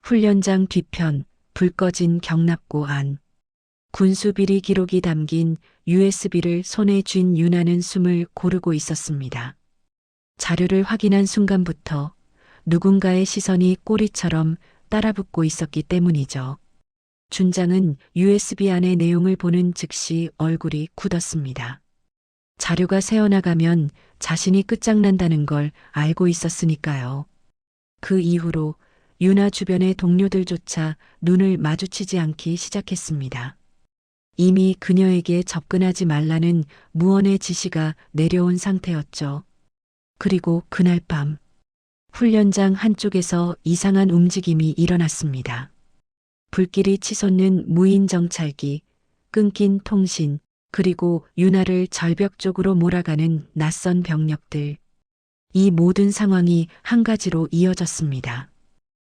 훈련장 뒤편, 불 꺼진 경납고 안. 군수비리 기록이 담긴 USB를 손에 쥔 유나는 숨을 고르고 있었습니다. 자료를 확인한 순간부터 누군가의 시선이 꼬리처럼 따라붙고 있었기 때문이죠. 준장은 USB 안의 내용을 보는 즉시 얼굴이 굳었습니다. 자료가 새어나가면 자신이 끝장난다는 걸 알고 있었으니까요. 그 이후로 유나 주변의 동료들조차 눈을 마주치지 않기 시작했습니다. 이미 그녀에게 접근하지 말라는 무언의 지시가 내려온 상태였죠. 그리고 그날 밤, 훈련장 한쪽에서 이상한 움직임이 일어났습니다. 불길이 치솟는 무인 정찰기, 끊긴 통신, 그리고 유나를 절벽 쪽으로 몰아가는 낯선 병력들. 이 모든 상황이 한 가지로 이어졌습니다.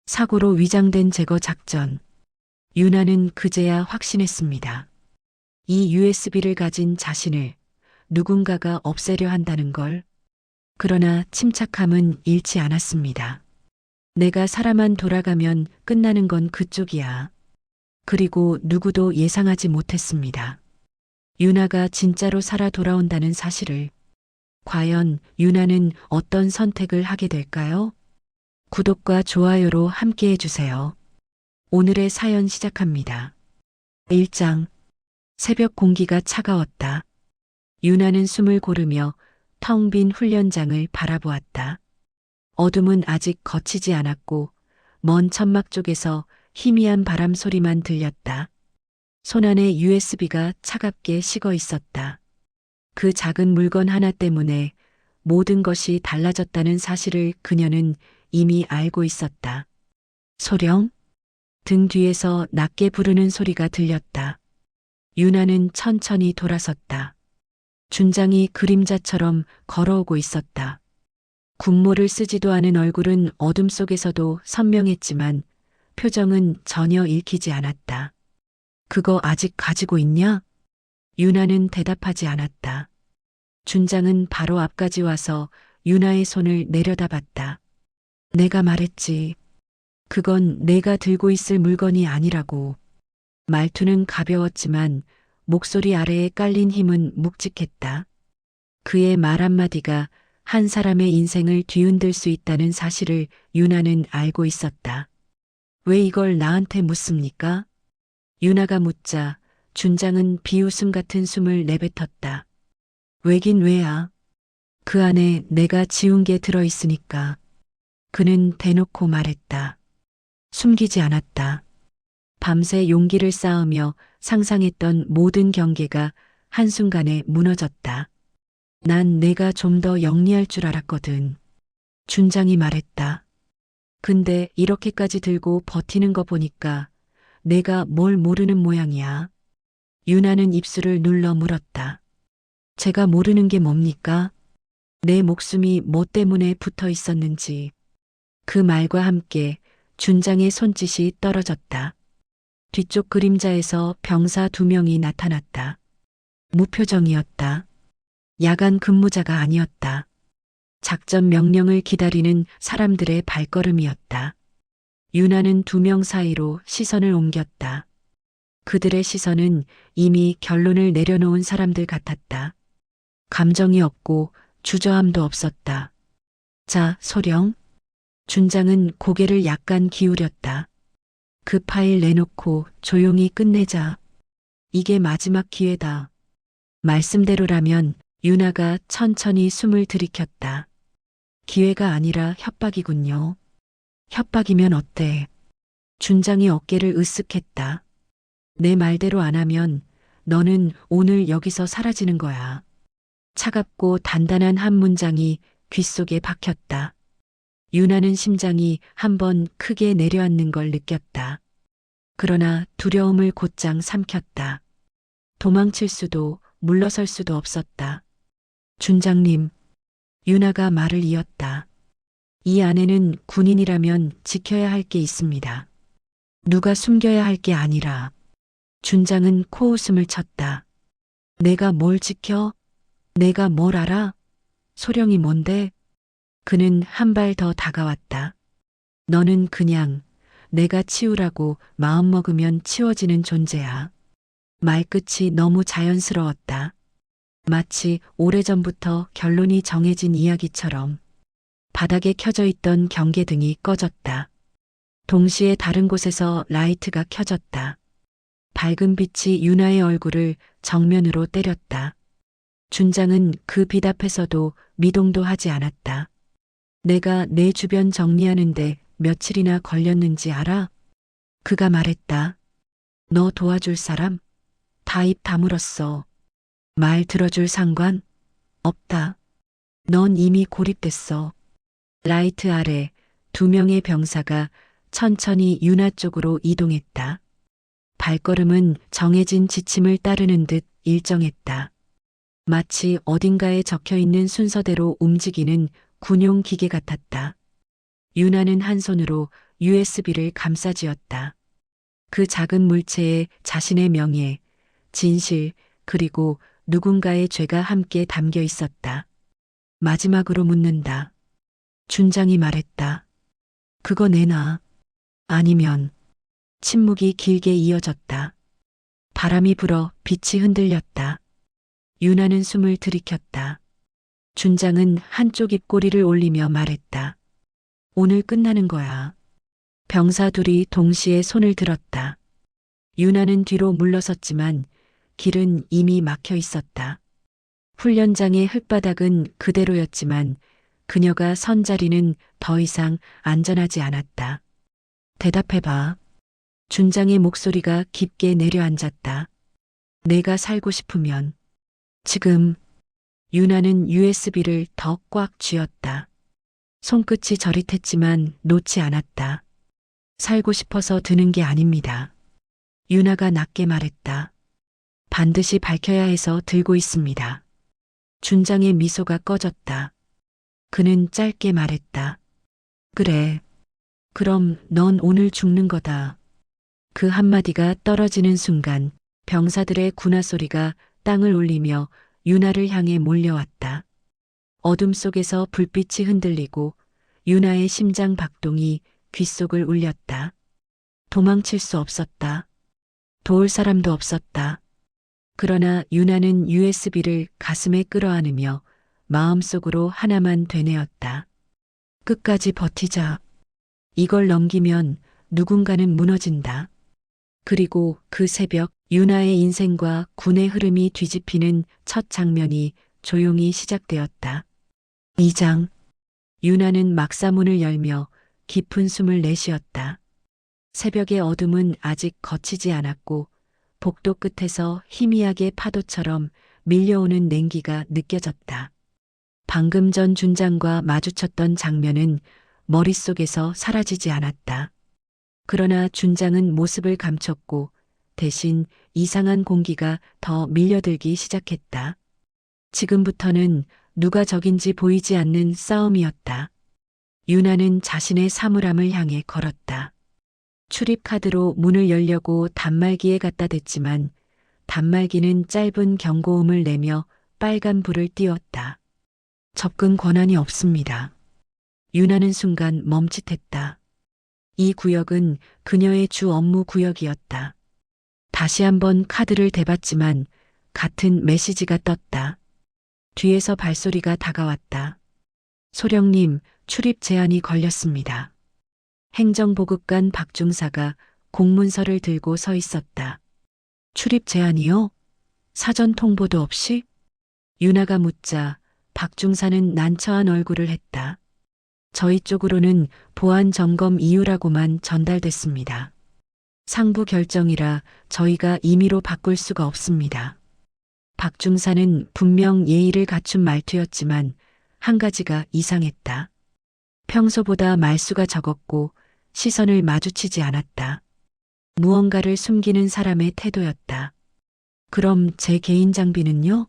사고로 위장된 제거 작전. 유나는 그제야 확신했습니다. 이 USB를 가진 자신을 누군가가 없애려 한다는 걸. 그러나 침착함은 잃지 않았습니다. 내가 살아만 돌아가면 끝나는 건 그쪽이야. 그리고 누구도 예상하지 못했습니다. 유나가 진짜로 살아 돌아온다는 사실을. 과연 유나는 어떤 선택을 하게 될까요? 구독과 좋아요로 함께 해주세요. 오늘의 사연 시작합니다. 1장. 새벽 공기가 차가웠다. 유나는 숨을 고르며 텅 빈 훈련장을 바라보았다. 어둠은 아직 걷히지 않았고 먼 천막 쪽에서 희미한 바람 소리만 들렸다. 손안에 USB가 차갑게 식어 있었다. 그 작은 물건 하나 때문에 모든 것이 달라졌다는 사실을 그녀는 이미 알고 있었다. 소령? 등 뒤에서 낮게 부르는 소리가 들렸다. 유나는 천천히 돌아섰다. 준장이 그림자처럼 걸어오고 있었다. 군모를 쓰지도 않은 얼굴은 어둠 속에서도 선명했지만 표정은 전혀 읽히지 않았다. 그거 아직 가지고 있냐? 유나는 대답하지 않았다. 준장은 바로 앞까지 와서 유나의 손을 내려다봤다. 내가 말했지. 그건 내가 들고 있을 물건이 아니라고. 말투는 가벼웠지만 목소리 아래에 깔린 힘은 묵직했다. 그의 말 한마디가 한 사람의 인생을 뒤흔들 수 있다는 사실을 유나는 알고 있었다. 왜 이걸 나한테 묻습니까? 유나가 묻자 준장은 비웃음 같은 숨을 내뱉었다. 왜긴 왜야. 그 안에 내가 지운 게 들어있으니까. 그는 대놓고 말했다. 숨기지 않았다. 밤새 용기를 쌓으며 상상했던 모든 경계가 한순간에 무너졌다. 난 내가 좀 더 영리할 줄 알았거든. 준장이 말했다. 근데 이렇게까지 들고 버티는 거 보니까 내가 뭘 모르는 모양이야. 유나는 입술을 눌러 물었다. 제가 모르는 게 뭡니까? 내 목숨이 뭐 때문에 붙어 있었는지. 그 말과 함께 준장의 손짓이 떨어졌다. 뒤쪽 그림자에서 병사 2명이 나타났다. 무표정이었다. 야간 근무자가 아니었다. 작전 명령을 기다리는 사람들의 발걸음이었다. 유나는 2명 사이로 시선을 옮겼다. 그들의 시선은 이미 결론을 내려놓은 사람들 같았다. 감정이 없고 주저함도 없었다. 자, 소령. 준장은 고개를 약간 기울였다. 그 파일 내놓고 조용히 끝내자. 이게 마지막 기회다. 말씀대로라면 유나가 천천히 숨을 들이켰다. 기회가 아니라 협박이군요. 협박이면 어때? 준장이 어깨를 으쓱했다. 내 말대로 안 하면 너는 오늘 여기서 사라지는 거야. 차갑고 단단한 한 문장이 귓속에 박혔다. 유나는 심장이 한번 크게 내려앉는 걸 느꼈다. 그러나 두려움을 곧장 삼켰다. 도망칠 수도 물러설 수도 없었다. 준장님, 유나가 말을 이었다. 이 안에는 군인이라면 지켜야 할 게 있습니다. 누가 숨겨야 할 게 아니라. 준장은 코웃음을 쳤다. 내가 뭘 지켜? 내가 뭘 알아? 소령이 뭔데? 그는 한 발 더 다가왔다. 너는 그냥 내가 치우라고 마음먹으면 치워지는 존재야. 말끝이 너무 자연스러웠다. 마치 오래전부터 결론이 정해진 이야기처럼. 바닥에 켜져 있던 경계등이 꺼졌다. 동시에 다른 곳에서 라이트가 켜졌다. 밝은 빛이 유나의 얼굴을 정면으로 때렸다. 준장은 그 빛 앞에서도 미동도 하지 않았다. 내가 내 주변 정리하는데 며칠이나 걸렸는지 알아? 그가 말했다. 너 도와줄 사람? 다 입 다물었어. 말 들어줄 상관? 없다. 넌 이미 고립됐어. 라이트 아래 2명의 병사가 천천히 유나 쪽으로 이동했다. 발걸음은 정해진 지침을 따르는 듯 일정했다. 마치 어딘가에 적혀 있는 순서대로 움직이는 군용 기계 같았다. 유나는 한 손으로 USB를 감싸쥐었다. 그 작은 물체에 자신의 명예, 진실, 그리고 누군가의 죄가 함께 담겨 있었다. 마지막으로 묻는다. 준장이 말했다. 그거 내놔. 아니면. 침묵이 길게 이어졌다. 바람이 불어 빛이 흔들렸다. 유나는 숨을 들이켰다. 준장은 한쪽 입꼬리를 올리며 말했다. 오늘 끝나는 거야. 병사 둘이 동시에 손을 들었다. 유나는 뒤로 물러섰지만 길은 이미 막혀 있었다. 훈련장의 흙바닥은 그대로였지만 그녀가 선 자리는 더 이상 안전하지 않았다. 대답해봐. 준장의 목소리가 깊게 내려앉았다. 내가 살고 싶으면. 지금. 유나는 USB를 더 꽉 쥐었다. 손끝이 저릿했지만 놓지 않았다. 살고 싶어서 드는 게 아닙니다. 유나가 낮게 말했다. 반드시 밝혀야 해서 들고 있습니다. 준장의 미소가 꺼졌다. 그는 짧게 말했다. 그래. 그럼 넌 오늘 죽는 거다. 그 한마디가 떨어지는 순간 병사들의 군화 소리가 땅을 울리며 유나를 향해 몰려왔다. 어둠 속에서 불빛이 흔들리고 유나의 심장 박동이 귓속을 울렸다. 도망칠 수 없었다. 도울 사람도 없었다. 그러나 유나는 USB를 가슴에 끌어안으며 마음속으로 하나만 되뇌었다. 끝까지 버티자. 이걸 넘기면 누군가는 무너진다. 그리고 그 새벽 유나의 인생과 군의 흐름이 뒤집히는 첫 장면이 조용히 시작되었다. 2장. 유나는 막사문을 열며 깊은 숨을 내쉬었다. 새벽의 어둠은 아직 걷히지 않았고 복도 끝에서 희미하게 파도처럼 밀려오는 냉기가 느껴졌다. 방금 전 준장과 마주쳤던 장면은 머릿속에서 사라지지 않았다. 그러나 준장은 모습을 감췄고 대신 이상한 공기가 더 밀려들기 시작했다. 지금부터는 누가 적인지 보이지 않는 싸움이었다. 유나는 자신의 사물함을 향해 걸었다. 출입카드로 문을 열려고 단말기에 갖다 댔지만 단말기는 짧은 경고음을 내며 빨간 불을 띄웠다. 접근 권한이 없습니다. 유나는 순간 멈칫했다. 이 구역은 그녀의 주 업무 구역이었다. 다시 한번 카드를 대봤지만 같은 메시지가 떴다. 뒤에서 발소리가 다가왔다. 소령님, 출입 제한이 걸렸습니다. 행정보급관 박중사가 공문서를 들고 서 있었다. 출입 제한이요? 사전 통보도 없이? 유나가 묻자 박중사는 난처한 얼굴을 했다. 저희 쪽으로는 보안 점검 이유라고만 전달됐습니다. 상부 결정이라 저희가 임의로 바꿀 수가 없습니다. 박중사는 분명 예의를 갖춘 말투였지만 한 가지가 이상했다. 평소보다 말수가 적었고 시선을 마주치지 않았다. 무언가를 숨기는 사람의 태도였다. 그럼 제 개인 장비는요?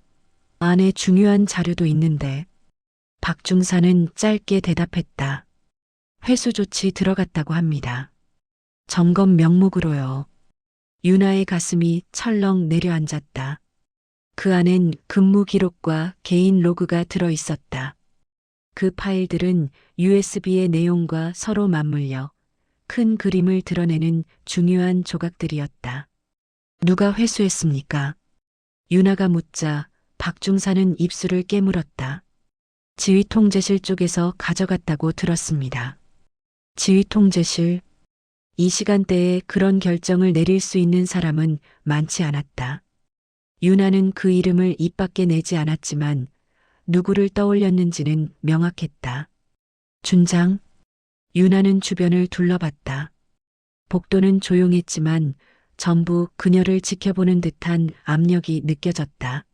안에 중요한 자료도 있는데. 박중사는 짧게 대답했다. 회수 조치 들어갔다고 합니다. 점검 명목으로요. 유나의 가슴이 철렁 내려앉았다. 그 안엔 근무 기록과 개인 로그가 들어 있었다. 그 파일들은 USB의 내용과 서로 맞물려 큰 그림을 드러내는 중요한 조각들이었다. 누가 회수했습니까? 윤아가 묻자 박중사는 입술을 깨물었다. 지휘통제실 쪽에서 가져갔다고 들었습니다. 지휘통제실? 이 시간대에 그런 결정을 내릴 수 있는 사람은 많지 않았다. 윤아는 그 이름을 입 밖에 내지 않았지만 누구를 떠올렸는지는 명확했다. 준장? 윤아는 주변을 둘러봤다. 복도는 조용했지만 전부 그녀를 지켜보는 듯한 압력이 느껴졌다.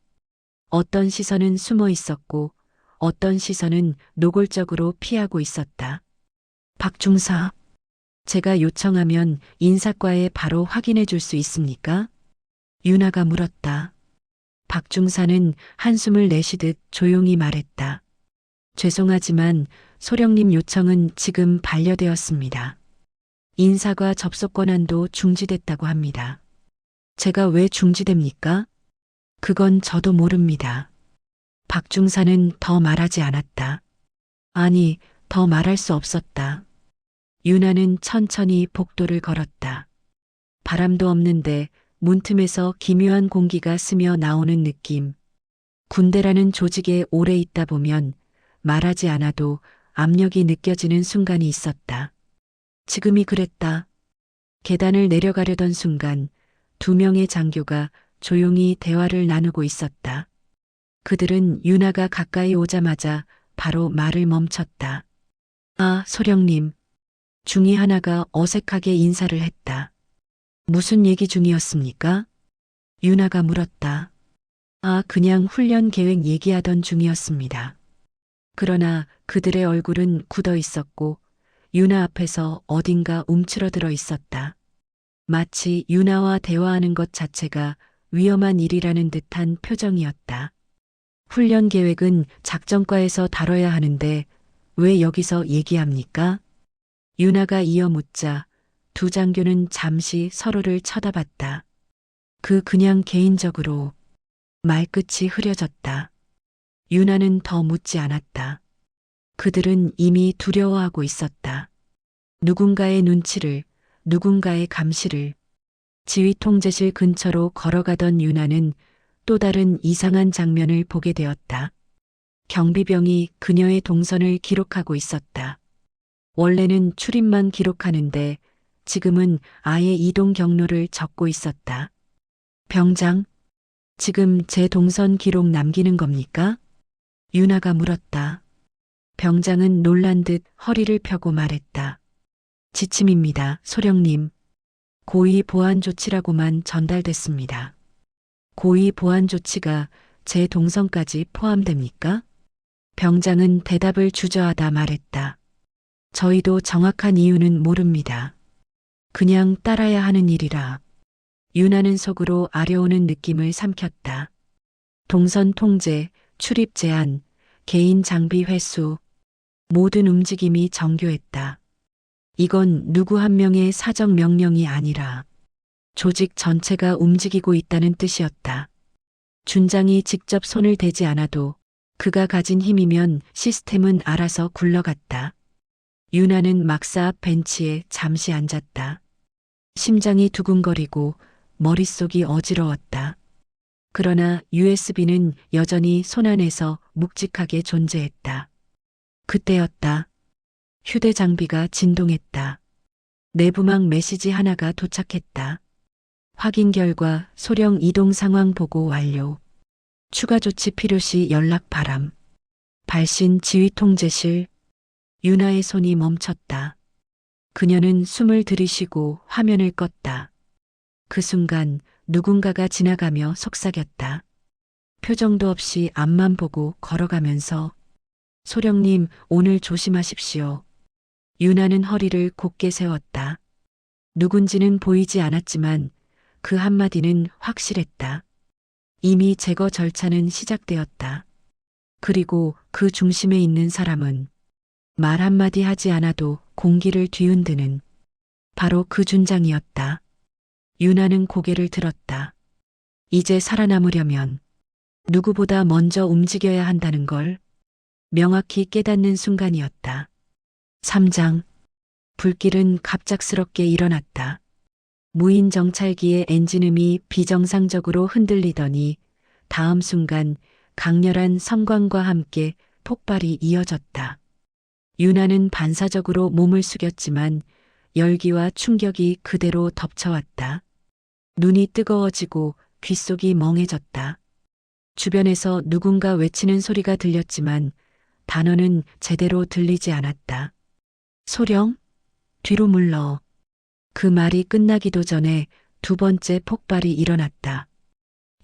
어떤 시선은 숨어 있었고 어떤 시선은 노골적으로 피하고 있었다. 박중사, 제가 요청하면 인사과에 바로 확인해 줄 수 있습니까? 윤아가 물었다. 박중사는 한숨을 내쉬듯 조용히 말했다. 죄송하지만 소령님 요청은 지금 반려되었습니다. 인사과 접속 권한도 중지됐다고 합니다. 제가 왜 중지됩니까? 그건 저도 모릅니다. 박중사는 더 말하지 않았다. 아니, 더 말할 수 없었다. 윤아는 천천히 복도를 걸었다. 바람도 없는데 문틈에서 기묘한 공기가 스며 나오는 느낌. 군대라는 조직에 오래 있다 보면 말하지 않아도 압력이 느껴지는 순간이 있었다. 지금이 그랬다. 계단을 내려가려던 순간 2명의 장교가 조용히 대화를 나누고 있었다. 그들은 윤아가 가까이 오자마자 바로 말을 멈췄다. 아, 소령님. 중이 하나가 어색하게 인사를 했다. 무슨 얘기 중이었습니까? 윤아가 물었다. 아, 그냥 훈련 계획 얘기하던 중이었습니다. 그러나 그들의 얼굴은 굳어 있었고 윤아 앞에서 어딘가 움츠러들어 있었다. 마치 윤아와 대화하는 것 자체가 위험한 일이라는 듯한 표정이었다. 훈련 계획은 작전과에서 다뤄야 하는데 왜 여기서 얘기합니까? 윤아가 이어 묻자 두 장교는 잠시 서로를 쳐다봤다. 그냥 개인적으로 말끝이 흐려졌다. 윤아는 더 묻지 않았다. 그들은 이미 두려워하고 있었다. 누군가의 눈치를, 누군가의 감시를. 지휘통제실 근처로 걸어가던 윤아는 또 다른 이상한 장면을 보게 되었다. 경비병이 그녀의 동선을 기록하고 있었다. 원래는 출입만 기록하는데 지금은 아예 이동 경로를 적고 있었다. 병장, 지금 제 동선 기록 남기는 겁니까? 윤아가 물었다. 병장은 놀란 듯 허리를 펴고 말했다. 지침입니다, 소령님. 고위 보안 조치라고만 전달됐습니다. 고위 보안 조치가 제 동선까지 포함됩니까? 병장은 대답을 주저하다 말했다. 저희도 정확한 이유는 모릅니다. 그냥 따라야 하는 일이라. 윤아는 속으로 아려오는 느낌을 삼켰다. 동선 통제, 출입 제한, 개인 장비 회수, 모든 움직임이 정교했다. 이건 누구 한 명의 사적 명령이 아니라 조직 전체가 움직이고 있다는 뜻이었다. 준장이 직접 손을 대지 않아도 그가 가진 힘이면 시스템은 알아서 굴러갔다. 윤아는 막사 앞 벤치에 잠시 앉았다. 심장이 두근거리고 머릿속이 어지러웠다. 그러나 USB는 여전히 손안에서 묵직하게 존재했다. 그때였다. 휴대 장비가 진동했다. 내부망 메시지 하나가 도착했다. 확인 결과 소령 이동 상황 보고 완료. 추가 조치 필요시 연락 바람. 발신 지휘통제실. 윤아의 손이 멈췄다. 그녀는 숨을 들이쉬고 화면을 껐다. 그 순간 누군가가 지나가며 속삭였다. 표정도 없이 앞만 보고 걸어가면서 소령님 오늘 조심하십시오. 윤아는 허리를 곧게 세웠다. 누군지는 보이지 않았지만 그 한마디는 확실했다. 이미 제거 절차는 시작되었다. 그리고 그 중심에 있는 사람은 말 한마디 하지 않아도 공기를 뒤흔드는 바로 그 준장이었다. 윤아는 고개를 들었다. 이제 살아남으려면 누구보다 먼저 움직여야 한다는 걸 명확히 깨닫는 순간이었다. 3장 불길은 갑작스럽게 일어났다. 무인 정찰기의 엔진음이 비정상적으로 흔들리더니 다음 순간 강렬한 성광과 함께 폭발이 이어졌다. 유나는 반사적으로 몸을 숙였지만 열기와 충격이 그대로 덮쳐왔다. 눈이 뜨거워지고 귓속이 멍해졌다. 주변에서 누군가 외치는 소리가 들렸지만 단어는 제대로 들리지 않았다. 소령? 뒤로 물러. 그 말이 끝나기도 전에 두 번째 폭발이 일어났다.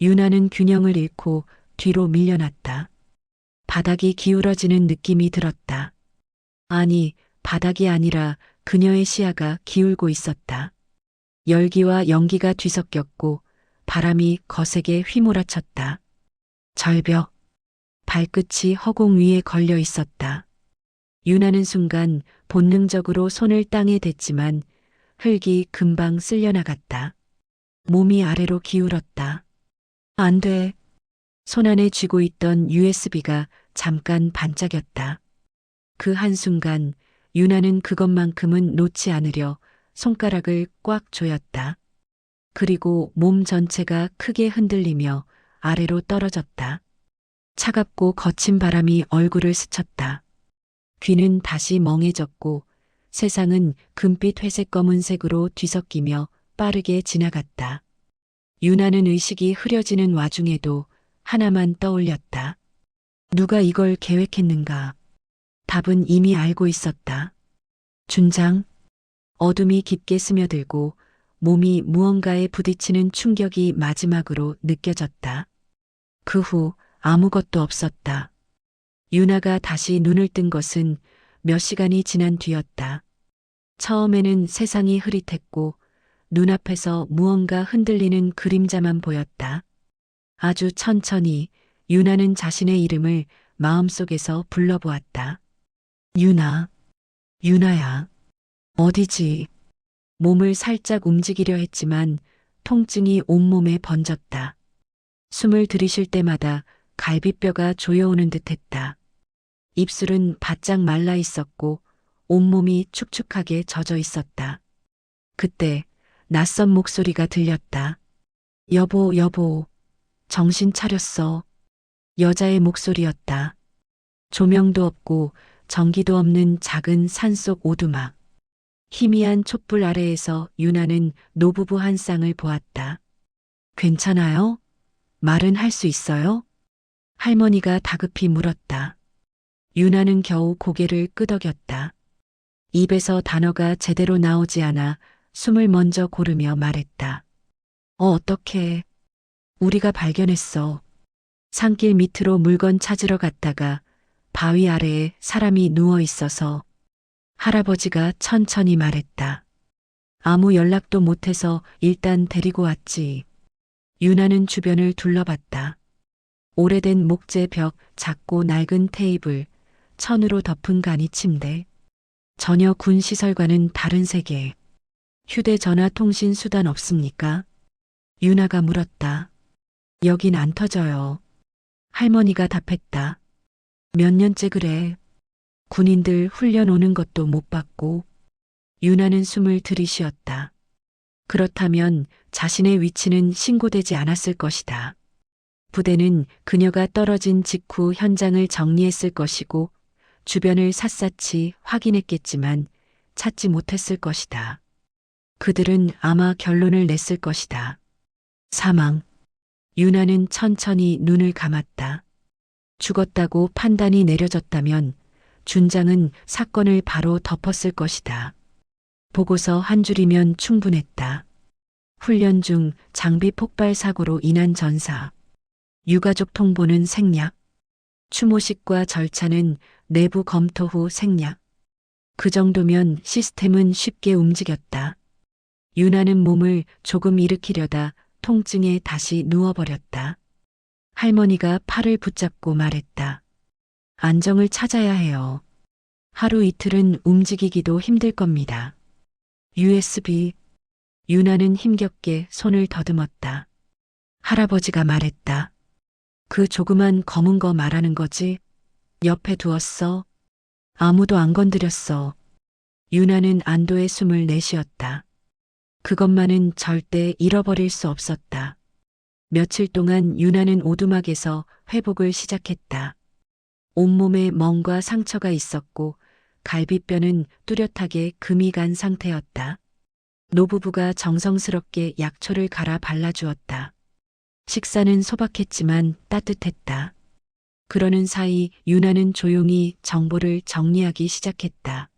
유나는 균형을 잃고 뒤로 밀려났다. 바닥이 기울어지는 느낌이 들었다. 아니, 바닥이 아니라 그녀의 시야가 기울고 있었다. 열기와 연기가 뒤섞였고 바람이 거세게 휘몰아쳤다. 절벽, 발끝이 허공 위에 걸려 있었다. 유나는 순간 본능적으로 손을 땅에 댔지만 흙이 금방 쓸려나갔다. 몸이 아래로 기울었다. 안 돼. 손 안에 쥐고 있던 USB가 잠깐 반짝였다. 그 한순간 유나는 그것만큼은 놓지 않으려 손가락을 꽉 조였다. 그리고 몸 전체가 크게 흔들리며 아래로 떨어졌다. 차갑고 거친 바람이 얼굴을 스쳤다. 귀는 다시 멍해졌고 세상은 금빛 회색 검은색으로 뒤섞이며 빠르게 지나갔다. 유나는 의식이 흐려지는 와중에도 하나만 떠올렸다. 누가 이걸 계획했는가? 답은 이미 알고 있었다. 준장, 어둠이 깊게 스며들고 몸이 무언가에 부딪히는 충격이 마지막으로 느껴졌다. 그 후 아무것도 없었다. 유나가 다시 눈을 뜬 것은 몇 시간이 지난 뒤였다. 처음에는 세상이 흐릿했고 눈앞에서 무언가 흔들리는 그림자만 보였다. 아주 천천히 유나는 자신의 이름을 마음속에서 불러보았다. 유나, 유나야, 어디지? 몸을 살짝 움직이려 했지만 통증이 온몸에 번졌다. 숨을 들이쉴 때마다 갈비뼈가 조여오는 듯했다. 입술은 바짝 말라 있었고 온몸이 축축하게 젖어 있었다. 그때 낯선 목소리가 들렸다. 여보, 여보, 정신 차렸어. 여자의 목소리였다. 조명도 없고 전기도 없는 작은 산속 오두막. 희미한 촛불 아래에서 유나는 노부부 한 쌍을 보았다. 괜찮아요? 말은 할 수 있어요? 할머니가 다급히 물었다. 유나는 겨우 고개를 끄덕였다. 입에서 단어가 제대로 나오지 않아 숨을 먼저 고르며 말했다. 어떡해. 우리가 발견했어. 산길 밑으로 물건 찾으러 갔다가 바위 아래에 사람이 누워 있어서. 할아버지가 천천히 말했다. 아무 연락도 못해서 일단 데리고 왔지. 유나는 주변을 둘러봤다. 오래된 목재 벽, 작고 낡은 테이블, 천으로 덮은 간이 침대. 전혀 군 시설과는 다른 세계. 휴대전화 통신 수단 없습니까? 유나가 물었다. 여긴 안 터져요. 할머니가 답했다. 몇 년째 그래. 군인들 훈련 오는 것도 못 받고. 유나는 숨을 들이쉬었다. 그렇다면 자신의 위치는 신고되지 않았을 것이다. 부대는 그녀가 떨어진 직후 현장을 정리했을 것이고 주변을 샅샅이 확인했겠지만 찾지 못했을 것이다. 그들은 아마 결론을 냈을 것이다. 사망. 유나는 천천히 눈을 감았다. 죽었다고 판단이 내려졌다면 준장은 사건을 바로 덮었을 것이다. 보고서 한 줄이면 충분했다. 훈련 중 장비 폭발 사고로 인한 전사. 유가족 통보는 생략. 추모식과 절차는 내부 검토 후 생략. 그 정도면 시스템은 쉽게 움직였다. 유나는 몸을 조금 일으키려다 통증에 다시 누워버렸다. 할머니가 팔을 붙잡고 말했다. 안정을 찾아야 해요. 하루 이틀은 움직이기도 힘들 겁니다. USB. 유나는 힘겹게 손을 더듬었다. 할아버지가 말했다. 그 조그만 검은 거 말하는 거지? 옆에 두었어. 아무도 안 건드렸어. 유나는 안도의 숨을 내쉬었다. 그것만은 절대 잃어버릴 수 없었다. 며칠 동안 유나는 오두막에서 회복을 시작했다. 온몸에 멍과 상처가 있었고 갈비뼈는 뚜렷하게 금이 간 상태였다. 노부부가 정성스럽게 약초를 갈아 발라주었다. 식사는 소박했지만 따뜻했다. 그러는 사이 유나는 조용히 정보를 정리하기 시작했다.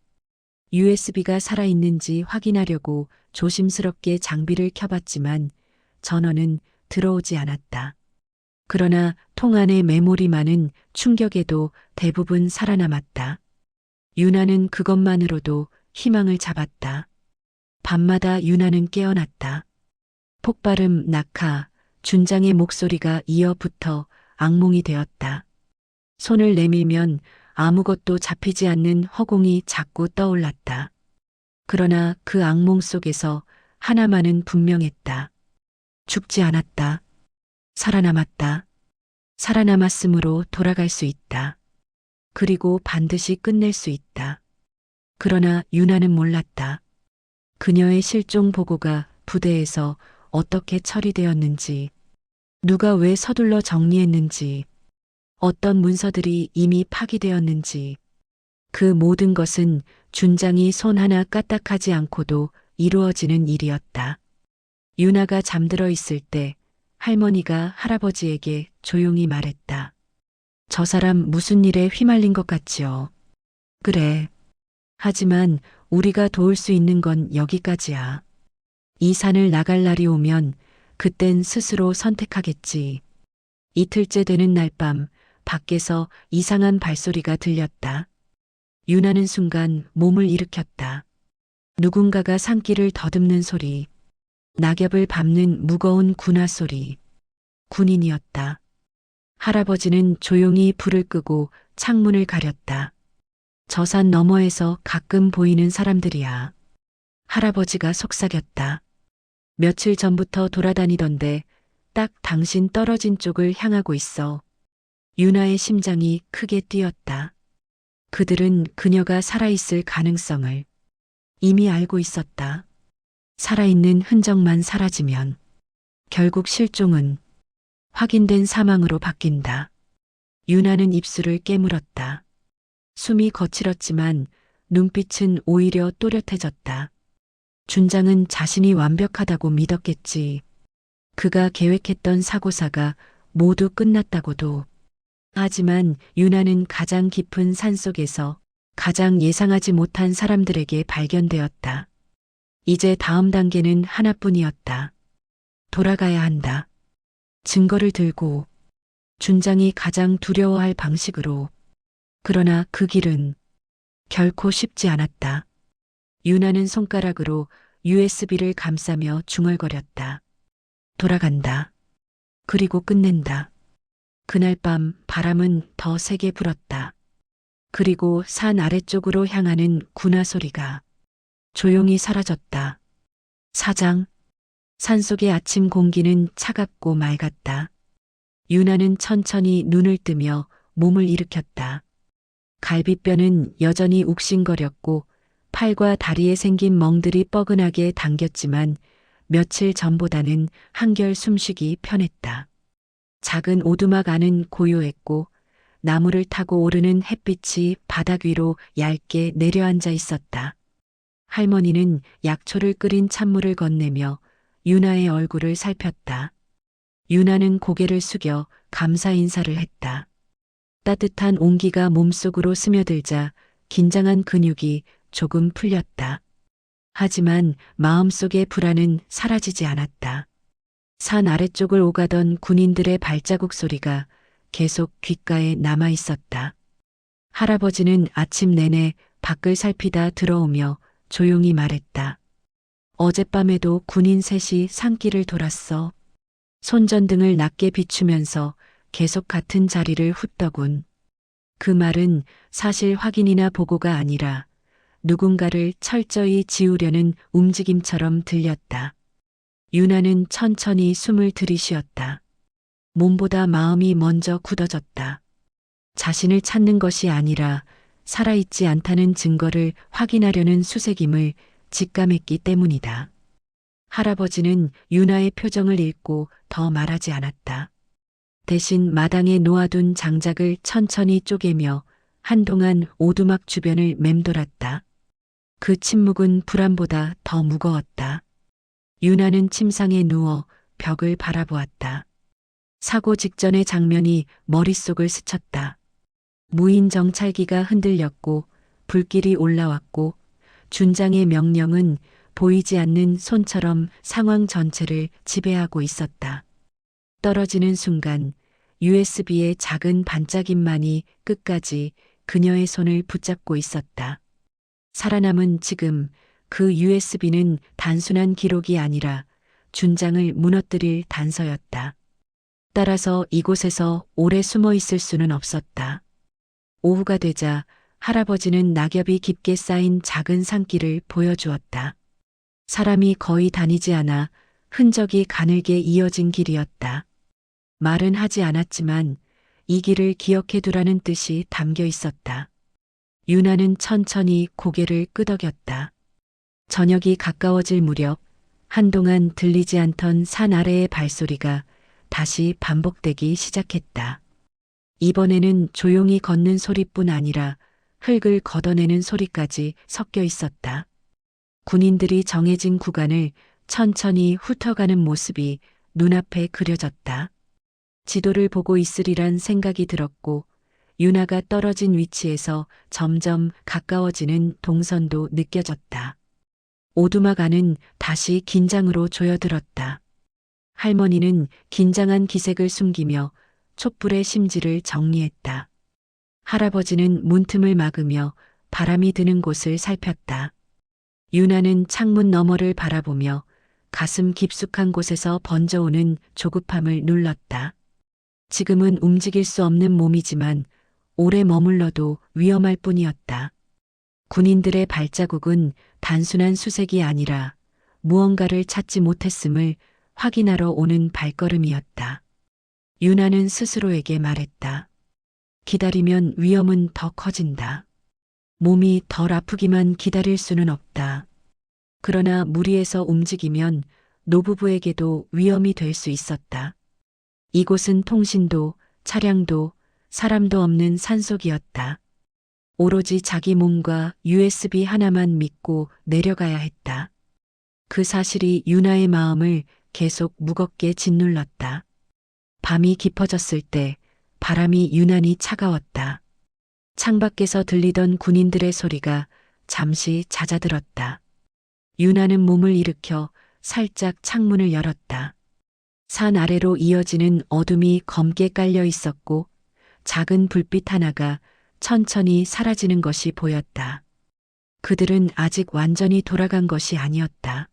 USB가 살아있는지 확인하려고 조심스럽게 장비를 켜봤지만 전원은 들어오지 않았다. 그러나 통 안의 메모리만은 충격에도 대부분 살아남았다. 유나는 그것만으로도 희망을 잡았다. 밤마다 유나는 깨어났다. 폭발음, 낙하, 준장의 목소리가 이어붙어 악몽이 되었다. 손을 내밀면 아무것도 잡히지 않는 허공이 자꾸 떠올랐다. 그러나 그 악몽 속에서 하나만은 분명했다. 죽지 않았다. 살아남았다. 살아남았으므로 돌아갈 수 있다. 그리고 반드시 끝낼 수 있다. 그러나 유나는 몰랐다. 그녀의 실종 보고가 부대에서 어떻게 처리되었는지, 누가 왜 서둘러 정리했는지, 어떤 문서들이 이미 파기되었는지, 그 모든 것은 준장이 손 하나 까딱하지 않고도 이루어지는 일이었다. 유나가 잠들어 있을 때 할머니가 할아버지에게 조용히 말했다. 저 사람 무슨 일에 휘말린 것 같지요. 그래. 하지만 우리가 도울 수 있는 건 여기까지야. 이 산을 나갈 날이 오면 그땐 스스로 선택하겠지. 이틀째 되는 날 밤 밖에서 이상한 발소리가 들렸다. 유나는 순간 몸을 일으켰다. 누군가가 산길을 더듬는 소리, 낙엽을 밟는 무거운 군화 소리. 군인이었다. 할아버지는 조용히 불을 끄고 창문을 가렸다. 저 산 너머에서 가끔 보이는 사람들이야. 할아버지가 속삭였다. 며칠 전부터 돌아다니던데 딱 당신 떨어진 쪽을 향하고 있어. 유나의 심장이 크게 뛰었다. 그들은 그녀가 살아있을 가능성을 이미 알고 있었다. 살아있는 흔적만 사라지면 결국 실종은 확인된 사망으로 바뀐다. 유나는 입술을 깨물었다. 숨이 거칠었지만 눈빛은 오히려 또렷해졌다. 준장은 자신이 완벽하다고 믿었겠지. 그가 계획했던 사고사가 모두 끝났다고도. 하지만 유나는 가장 깊은 산속에서 가장 예상하지 못한 사람들에게 발견되었다. 이제 다음 단계는 하나뿐이었다. 돌아가야 한다. 증거를 들고 준장이 가장 두려워할 방식으로. 그러나 그 길은 결코 쉽지 않았다. 유나는 손가락으로 USB를 감싸며 중얼거렸다. 돌아간다. 그리고 끝낸다. 그날 밤 바람은 더 세게 불었다. 그리고 산 아래쪽으로 향하는 군화 소리가 조용히 사라졌다. 사장, 산속의 아침 공기는 차갑고 맑았다. 유나는 천천히 눈을 뜨며 몸을 일으켰다. 갈비뼈는 여전히 욱신거렸고 팔과 다리에 생긴 멍들이 뻐근하게 당겼지만 며칠 전보다는 한결 숨쉬기 편했다. 작은 오두막 안은 고요했고 나무를 타고 오르는 햇빛이 바닥 위로 얇게 내려앉아 있었다. 할머니는 약초를 끓인 찬물을 건네며 유나의 얼굴을 살폈다. 유나는 고개를 숙여 감사 인사를 했다. 따뜻한 온기가 몸속으로 스며들자 긴장한 근육이 조금 풀렸다. 하지만 마음속의 불안은 사라지지 않았다. 산 아래쪽을 오가던 군인들의 발자국 소리가 계속 귓가에 남아 있었다. 할아버지는 아침 내내 밖을 살피다 들어오며 조용히 말했다. 어젯밤에도 군인 셋이 산길을 돌았어. 손전등을 낮게 비추면서 계속 같은 자리를 훑더군. 그 말은 사실 확인이나 보고가 아니라 누군가를 철저히 지우려는 움직임처럼 들렸다. 유나는 천천히 숨을 들이쉬었다. 몸보다 마음이 먼저 굳어졌다. 자신을 찾는 것이 아니라 살아있지 않다는 증거를 확인하려는 수색임을 직감했기 때문이다. 할아버지는 유나의 표정을 읽고 더 말하지 않았다. 대신 마당에 놓아둔 장작을 천천히 쪼개며 한동안 오두막 주변을 맴돌았다. 그 침묵은 불안보다 더 무거웠다. 유나는 침상에 누워 벽을 바라보았다. 사고 직전의 장면이 머릿속을 스쳤다. 무인 정찰기가 흔들렸고 불길이 올라왔고 준장의 명령은 보이지 않는 손처럼 상황 전체를 지배하고 있었다. 떨어지는 순간 USB의 작은 반짝임만이 끝까지 그녀의 손을 붙잡고 있었다. 살아남은 지금 그 USB는 단순한 기록이 아니라 준장을 무너뜨릴 단서였다. 따라서 이곳에서 오래 숨어 있을 수는 없었다. 오후가 되자 할아버지는 낙엽이 깊게 쌓인 작은 산길을 보여주었다. 사람이 거의 다니지 않아 흔적이 가늘게 이어진 길이었다. 말은 하지 않았지만 이 길을 기억해 두라는 뜻이 담겨 있었다. 유나는 천천히 고개를 끄덕였다. 저녁이 가까워질 무렵 한동안 들리지 않던 산 아래의 발소리가 다시 반복되기 시작했다. 이번에는 조용히 걷는 소리뿐 아니라 흙을 걷어내는 소리까지 섞여 있었다. 군인들이 정해진 구간을 천천히 훑어가는 모습이 눈앞에 그려졌다. 지도를 보고 있으리란 생각이 들었고 유나가 떨어진 위치에서 점점 가까워지는 동선도 느껴졌다. 오두막 안은 다시 긴장으로 조여들었다. 할머니는 긴장한 기색을 숨기며 촛불의 심지를 정리했다. 할아버지는 문틈을 막으며 바람이 드는 곳을 살폈다. 유나는 창문 너머를 바라보며 가슴 깊숙한 곳에서 번져오는 조급함을 눌렀다. 지금은 움직일 수 없는 몸이지만 오래 머물러도 위험할 뿐이었다. 군인들의 발자국은 단순한 수색이 아니라 무언가를 찾지 못했음을 확인하러 오는 발걸음이었다. 유나는 스스로에게 말했다. 기다리면 위험은 더 커진다. 몸이 덜 아프기만 기다릴 수는 없다. 그러나 무리해서 움직이면 노부부에게도 위험이 될 수 있었다. 이곳은 통신도, 차량도, 사람도 없는 산속이었다. 오로지 자기 몸과 USB 하나만 믿고 내려가야 했다. 그 사실이 유나의 마음을 계속 무겁게 짓눌렀다. 밤이 깊어졌을 때 바람이 유난히 차가웠다. 창밖에서 들리던 군인들의 소리가 잠시 잦아들었다. 유나는 몸을 일으켜 살짝 창문을 열었다. 산 아래로 이어지는 어둠이 검게 깔려 있었고 작은 불빛 하나가 천천히 사라지는 것이 보였다. 그들은 아직 완전히 돌아간 것이 아니었다.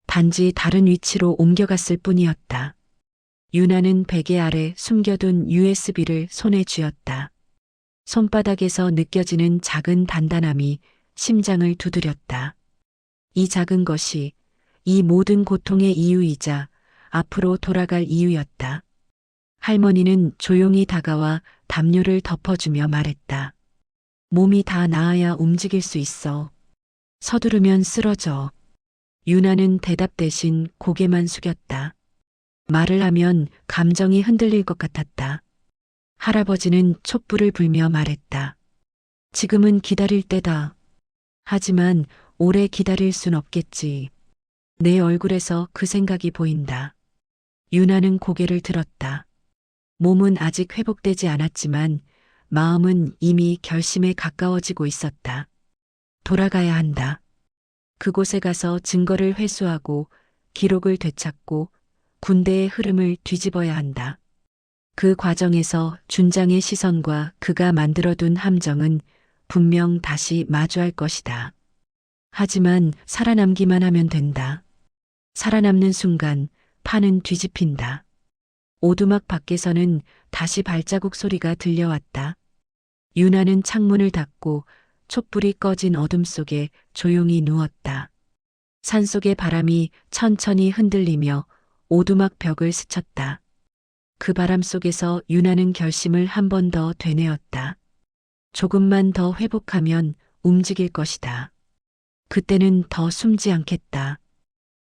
단지 다른 위치로 옮겨갔을 뿐이었다. 유나는 베개 아래 숨겨둔 USB를 손에 쥐었다. 손바닥에서 느껴지는 작은 단단함이 심장을 두드렸다. 이 작은 것이 이 모든 고통의 이유이자 앞으로 돌아갈 이유였다. 할머니는 조용히 다가와 담요를 덮어주며 말했다. 몸이 다 나아야 움직일 수 있어. 서두르면 쓰러져. 유나는 대답 대신 고개만 숙였다. 말을 하면 감정이 흔들릴 것 같았다. 할아버지는 촛불을 불며 말했다. 지금은 기다릴 때다. 하지만 오래 기다릴 순 없겠지. 내 얼굴에서 그 생각이 보인다. 유나는 고개를 들었다. 몸은 아직 회복되지 않았지만 마음은 이미 결심에 가까워지고 있었다. 돌아가야 한다. 그곳에 가서 증거를 회수하고 기록을 되찾고 군대의 흐름을 뒤집어야 한다. 그 과정에서 준장의 시선과 그가 만들어둔 함정은 분명 다시 마주할 것이다. 하지만 살아남기만 하면 된다. 살아남는 순간 판은 뒤집힌다. 오두막 밖에서는 다시 발자국 소리가 들려왔다. 유나는 창문을 닫고 촛불이 꺼진 어둠 속에 조용히 누웠다. 산속의 바람이 천천히 흔들리며 오두막 벽을 스쳤다. 그 바람 속에서 유나는 결심을 한 번 더 되뇌었다. 조금만 더 회복하면 움직일 것이다. 그때는 더 숨지 않겠다.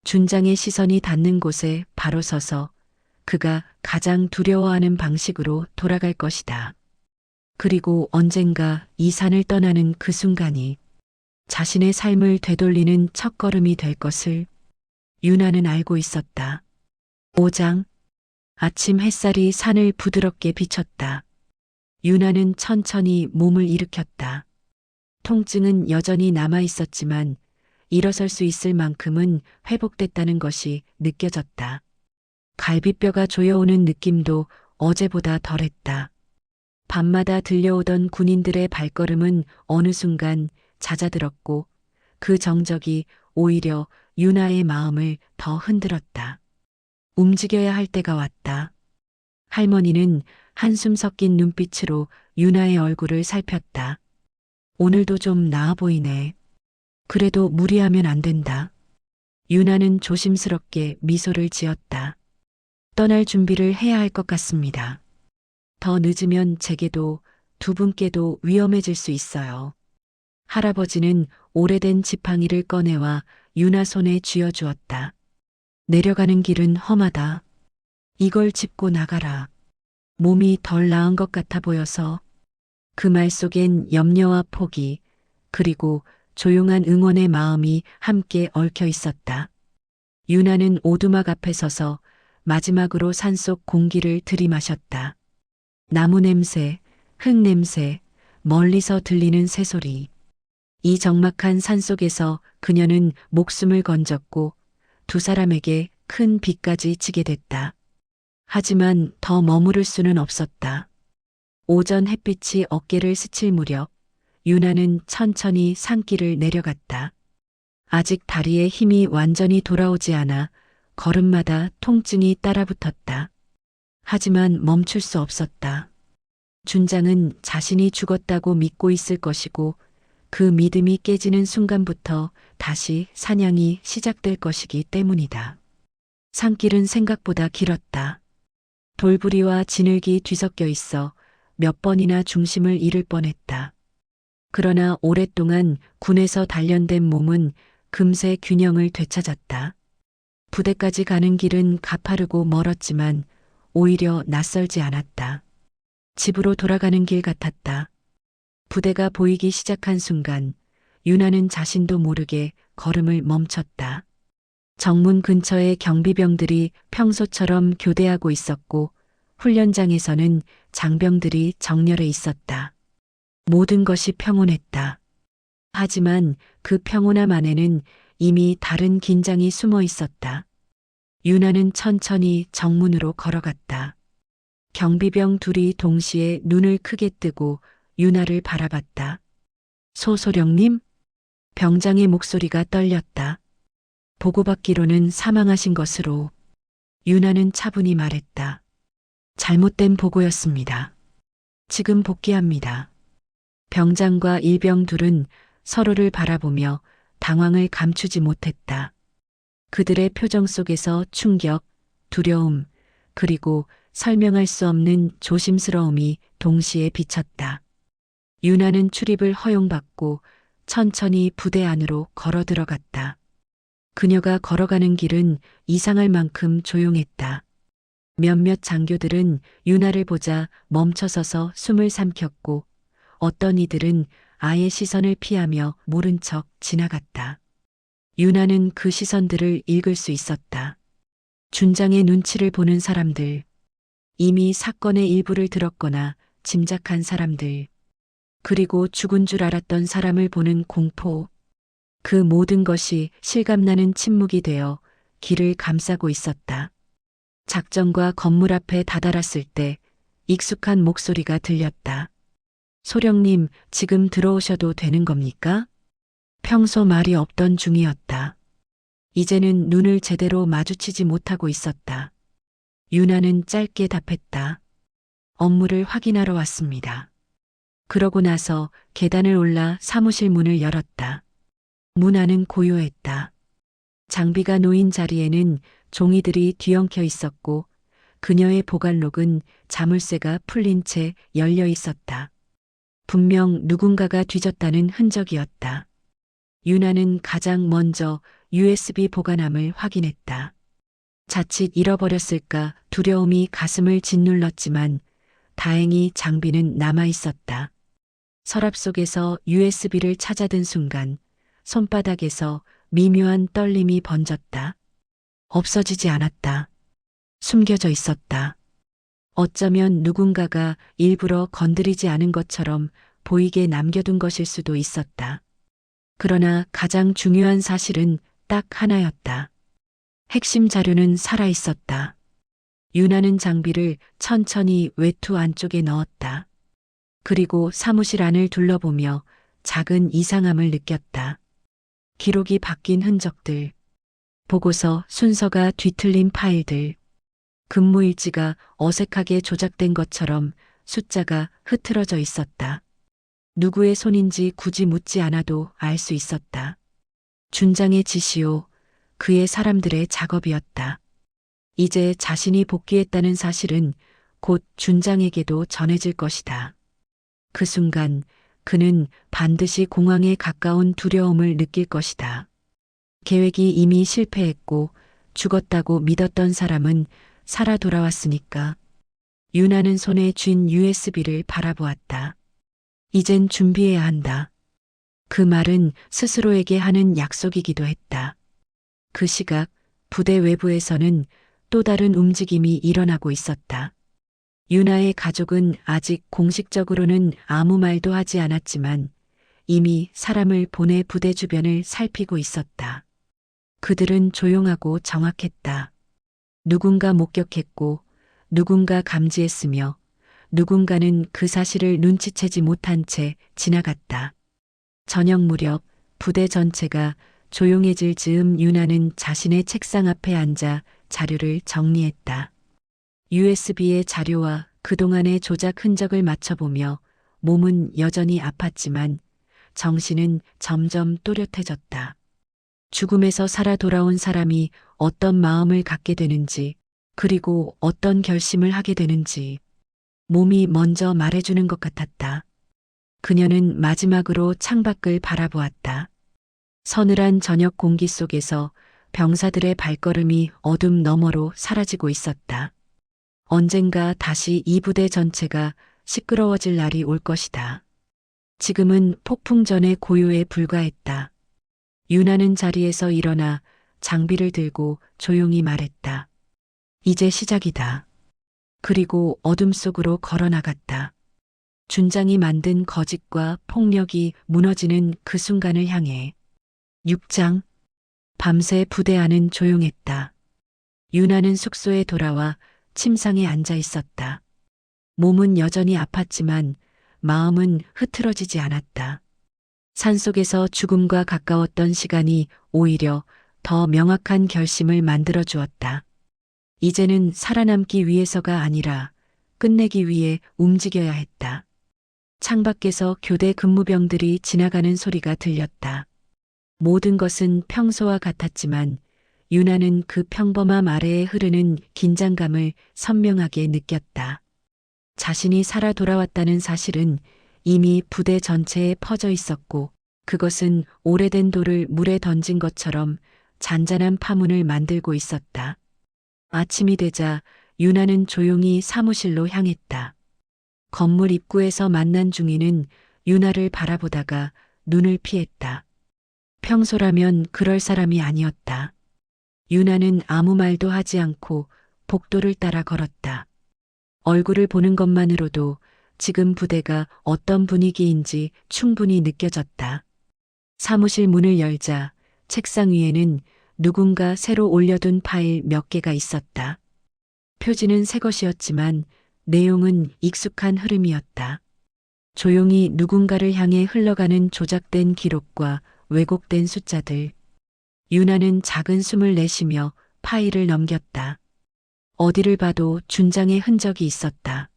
준장의 시선이 닿는 곳에 바로 서서 그가 가장 두려워하는 방식으로 돌아갈 것이다. 그리고 언젠가 이 산을 떠나는 그 순간이 자신의 삶을 되돌리는 첫걸음이 될 것을 유나는 알고 있었다. 5장. 아침 햇살이 산을 부드럽게 비쳤다. 유나는 천천히 몸을 일으켰다. 통증은 여전히 남아 있었지만 일어설 수 있을 만큼은 회복됐다는 것이 느껴졌다. 갈비뼈가 조여오는 느낌도 어제보다 덜했다. 밤마다 들려오던 군인들의 발걸음은 어느 순간 잦아들었고 그 정적이 오히려 유나의 마음을 더 흔들었다. 움직여야 할 때가 왔다. 할머니는 한숨 섞인 눈빛으로 유나의 얼굴을 살폈다. 오늘도 좀 나아 보이네. 그래도 무리하면 안 된다. 유나는 조심스럽게 미소를 지었다. 떠날 준비를 해야 할 것 같습니다. 더 늦으면 제게도 두 분께도 위험해질 수 있어요. 할아버지는 오래된 지팡이를 꺼내와 유나 손에 쥐어주었다. 내려가는 길은 험하다. 이걸 짚고 나가라. 몸이 덜 나은 것 같아 보여서 그 말 속엔 염려와 포기 그리고 조용한 응원의 마음이 함께 얽혀 있었다. 유나는 오두막 앞에 서서 마지막으로 산속 공기를 들이마셨다. 나무 냄새, 흙 냄새, 멀리서 들리는 새소리. 이 적막한 산속에서 그녀는 목숨을 건졌고 두 사람에게 큰 빚까지 지게 됐다. 하지만 더 머무를 수는 없었다. 오전 햇빛이 어깨를 스칠 무렵 유나는 천천히 산길을 내려갔다. 아직 다리에 힘이 완전히 돌아오지 않아 걸음마다 통증이 따라붙었다. 하지만 멈출 수 없었다. 준장은 자신이 죽었다고 믿고 있을 것이고 그 믿음이 깨지는 순간부터 다시 사냥이 시작될 것이기 때문이다. 산길은 생각보다 길었다. 돌부리와 진흙이 뒤섞여 있어 몇 번이나 중심을 잃을 뻔했다. 그러나 오랫동안 군에서 단련된 몸은 금세 균형을 되찾았다. 부대까지 가는 길은 가파르고 멀었지만 오히려 낯설지 않았다. 집으로 돌아가는 길 같았다. 부대가 보이기 시작한 순간 유나는 자신도 모르게 걸음을 멈췄다. 정문 근처에 경비병들이 평소처럼 교대하고 있었고 훈련장에서는 장병들이 정렬해 있었다. 모든 것이 평온했다. 하지만 그 평온함 안에는 이미 다른 긴장이 숨어 있었다. 유나는 천천히 정문으로 걸어갔다. 경비병 둘이 동시에 눈을 크게 뜨고 유나를 바라봤다. 소소령님? 병장의 목소리가 떨렸다. 보고받기로는 사망하신 것으로. 유나는 차분히 말했다. 잘못된 보고였습니다. 지금 복귀합니다. 병장과 일병 둘은 서로를 바라보며 당황을 감추지 못했다. 그들의 표정 속에서 충격, 두려움, 그리고 설명할 수 없는 조심스러움이 동시에 비쳤다. 유나는 출입을 허용받고 천천히 부대 안으로 걸어 들어갔다. 그녀가 걸어가는 길은 이상할 만큼 조용했다. 몇몇 장교들은 유나를 보자 멈춰서서 숨을 삼켰고 어떤 이들은 아예 시선을 피하며 모른 척 지나갔다. 유나는 그 시선들을 읽을 수 있었다. 준장의 눈치를 보는 사람들, 이미 사건의 일부를 들었거나 짐작한 사람들, 그리고 죽은 줄 알았던 사람을 보는 공포. 그 모든 것이 실감나는 침묵이 되어 길을 감싸고 있었다. 작전과 건물 앞에 다다랐을 때 익숙한 목소리가 들렸다. 소령님, 지금 들어오셔도 되는 겁니까? 평소 말이 없던 중이었다. 이제는 눈을 제대로 마주치지 못하고 있었다. 유나는 짧게 답했다. 업무를 확인하러 왔습니다. 그러고 나서 계단을 올라 사무실 문을 열었다. 문 안은 고요했다. 장비가 놓인 자리에는 종이들이 뒤엉켜 있었고 그녀의 보관록은 자물쇠가 풀린 채 열려 있었다. 분명 누군가가 뒤졌다는 흔적이었다. 유나는 가장 먼저 USB 보관함을 확인했다. 자칫 잃어버렸을까 두려움이 가슴을 짓눌렀지만 다행히 장비는 남아 있었다. 서랍 속에서 USB를 찾아든 순간 손바닥에서 미묘한 떨림이 번졌다. 없어지지 않았다. 숨겨져 있었다. 어쩌면 누군가가 일부러 건드리지 않은 것처럼 보이게 남겨둔 것일 수도 있었다. 그러나 가장 중요한 사실은 딱 하나였다. 핵심 자료는 살아 있었다. 유나는 장비를 천천히 외투 안쪽에 넣었다. 그리고 사무실 안을 둘러보며 작은 이상함을 느꼈다. 기록이 바뀐 흔적들, 보고서 순서가 뒤틀린 파일들, 근무일지가 어색하게 조작된 것처럼 숫자가 흐트러져 있었다. 누구의 손인지 굳이 묻지 않아도 알 수 있었다. 준장의 지시요, 그의 사람들의 작업이었다. 이제 자신이 복귀했다는 사실은 곧 준장에게도 전해질 것이다. 그 순간 그는 반드시 공황에 가까운 두려움을 느낄 것이다. 계획이 이미 실패했고 죽었다고 믿었던 사람은 살아 돌아왔으니까. 유나는 손에 쥔 USB를 바라보았다. 이젠 준비해야 한다. 그 말은 스스로에게 하는 약속이기도 했다. 그 시각 부대 외부에서는 또 다른 움직임이 일어나고 있었다. 유나의 가족은 아직 공식적으로는 아무 말도 하지 않았지만 이미 사람을 보내 부대 주변을 살피고 있었다. 그들은 조용하고 정확했다. 누군가 목격했고 누군가 감지했으며 누군가는 그 사실을 눈치채지 못한 채 지나갔다. 저녁 무렵 부대 전체가 조용해질 즈음 유나는 자신의 책상 앞에 앉아 자료를 정리했다. USB의 자료와 그동안의 조작 흔적을 맞춰보며 몸은 여전히 아팠지만 정신은 점점 또렷해졌다. 죽음에서 살아 돌아온 사람이 어떤 마음을 갖게 되는지, 그리고 어떤 결심을 하게 되는지 몸이 먼저 말해주는 것 같았다. 그녀는 마지막으로 창밖을 바라보았다. 서늘한 저녁 공기 속에서 병사들의 발걸음이 어둠 너머로 사라지고 있었다. 언젠가 다시 이 부대 전체가 시끄러워질 날이 올 것이다. 지금은 폭풍 전의 고요에 불과했다. 유나는 자리에서 일어나 장비를 들고 조용히 말했다. 이제 시작이다. 그리고 어둠 속으로 걸어나갔다. 준장이 만든 거짓과 폭력이 무너지는 그 순간을 향해. 6장. 밤새 부대 안은 조용했다. 유나는 숙소에 돌아와 침상에 앉아 있었다. 몸은 여전히 아팠지만 마음은 흐트러지지 않았다. 산속에서 죽음과 가까웠던 시간이 오히려 더 명확한 결심을 만들어 주었다. 이제는 살아남기 위해서가 아니라 끝내기 위해 움직여야 했다. 창밖에서 교대 근무병들이 지나가는 소리가 들렸다. 모든 것은 평소와 같았지만 유나는 그 평범함 아래에 흐르는 긴장감을 선명하게 느꼈다. 자신이 살아 돌아왔다는 사실은 이미 부대 전체에 퍼져 있었고 그것은 오래된 돌을 물에 던진 것처럼 잔잔한 파문을 만들고 있었다. 아침이 되자 유나는 조용히 사무실로 향했다. 건물 입구에서 만난 중이는 유나를 바라보다가 눈을 피했다. 평소라면 그럴 사람이 아니었다. 유나는 아무 말도 하지 않고 복도를 따라 걸었다. 얼굴을 보는 것만으로도 지금 부대가 어떤 분위기인지 충분히 느껴졌다. 사무실 문을 열자 책상 위에는 누군가 새로 올려둔 파일 몇 개가 있었다. 표지는 새 것이었지만 내용은 익숙한 흐름이었다. 조용히 누군가를 향해 흘러가는 조작된 기록과 왜곡된 숫자들. 유나는 작은 숨을 내쉬며 파일을 넘겼다. 어디를 봐도 준장의 흔적이 있었다.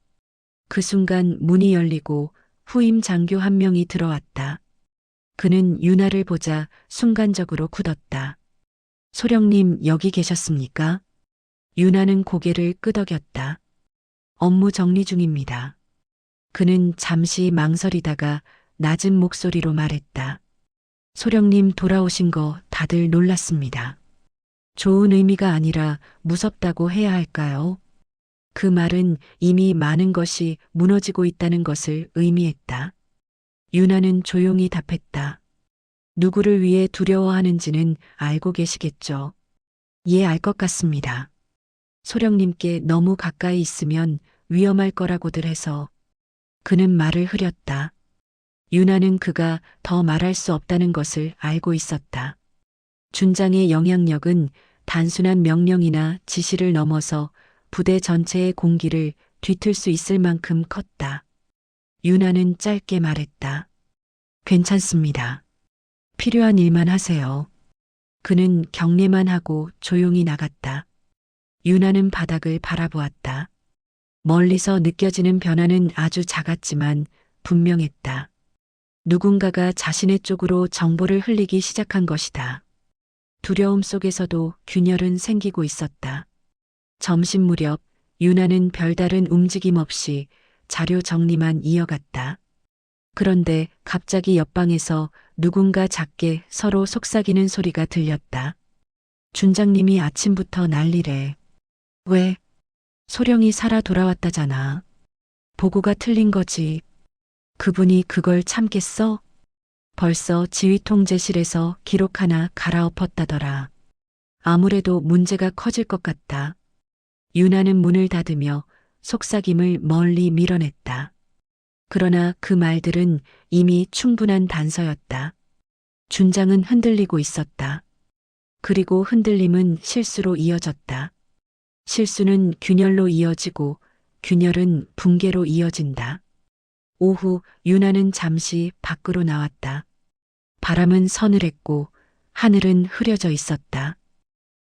그 순간 문이 열리고 후임 장교 한 명이 들어왔다. 그는 유나를 보자 순간적으로 굳었다. 소령님 여기 계셨습니까? 유나는 고개를 끄덕였다. 업무 정리 중입니다. 그는 잠시 망설이다가 낮은 목소리로 말했다. 소령님 돌아오신 거 다들 놀랐습니다. 좋은 의미가 아니라 무섭다고 해야 할까요? 그 말은 이미 많은 것이 무너지고 있다는 것을 의미했다. 유나는 조용히 답했다. 누구를 위해 두려워하는지는 알고 계시겠죠. 예, 알 것 같습니다. 소령님께 너무 가까이 있으면 위험할 거라고들 해서. 그는 말을 흐렸다. 유나는 그가 더 말할 수 없다는 것을 알고 있었다. 준장의 영향력은 단순한 명령이나 지시를 넘어서 부대 전체의 공기를 뒤틀 수 있을 만큼 컸다. 유나는 짧게 말했다. 괜찮습니다. 필요한 일만 하세요. 그는 경례만 하고 조용히 나갔다. 유나는 바닥을 바라보았다. 멀리서 느껴지는 변화는 아주 작았지만 분명했다. 누군가가 자신의 쪽으로 정보를 흘리기 시작한 것이다. 두려움 속에서도 균열은 생기고 있었다. 점심 무렵 유나는 별다른 움직임 없이 자료 정리만 이어갔다. 그런데 갑자기 옆방에서 누군가 작게 서로 속삭이는 소리가 들렸다. 준장님이 아침부터 난리래. 왜? 소령이 살아 돌아왔다잖아. 보고가 틀린 거지. 그분이 그걸 참겠어? 벌써 지휘통제실에서 기록 하나 갈아엎었다더라. 아무래도 문제가 커질 것 같다. 유나는 문을 닫으며 속삭임을 멀리 밀어냈다. 그러나 그 말들은 이미 충분한 단서였다. 준장은 흔들리고 있었다. 그리고 흔들림은 실수로 이어졌다. 실수는 균열로 이어지고 균열은 붕괴로 이어진다. 오후 유나는 잠시 밖으로 나왔다. 바람은 서늘했고 하늘은 흐려져 있었다.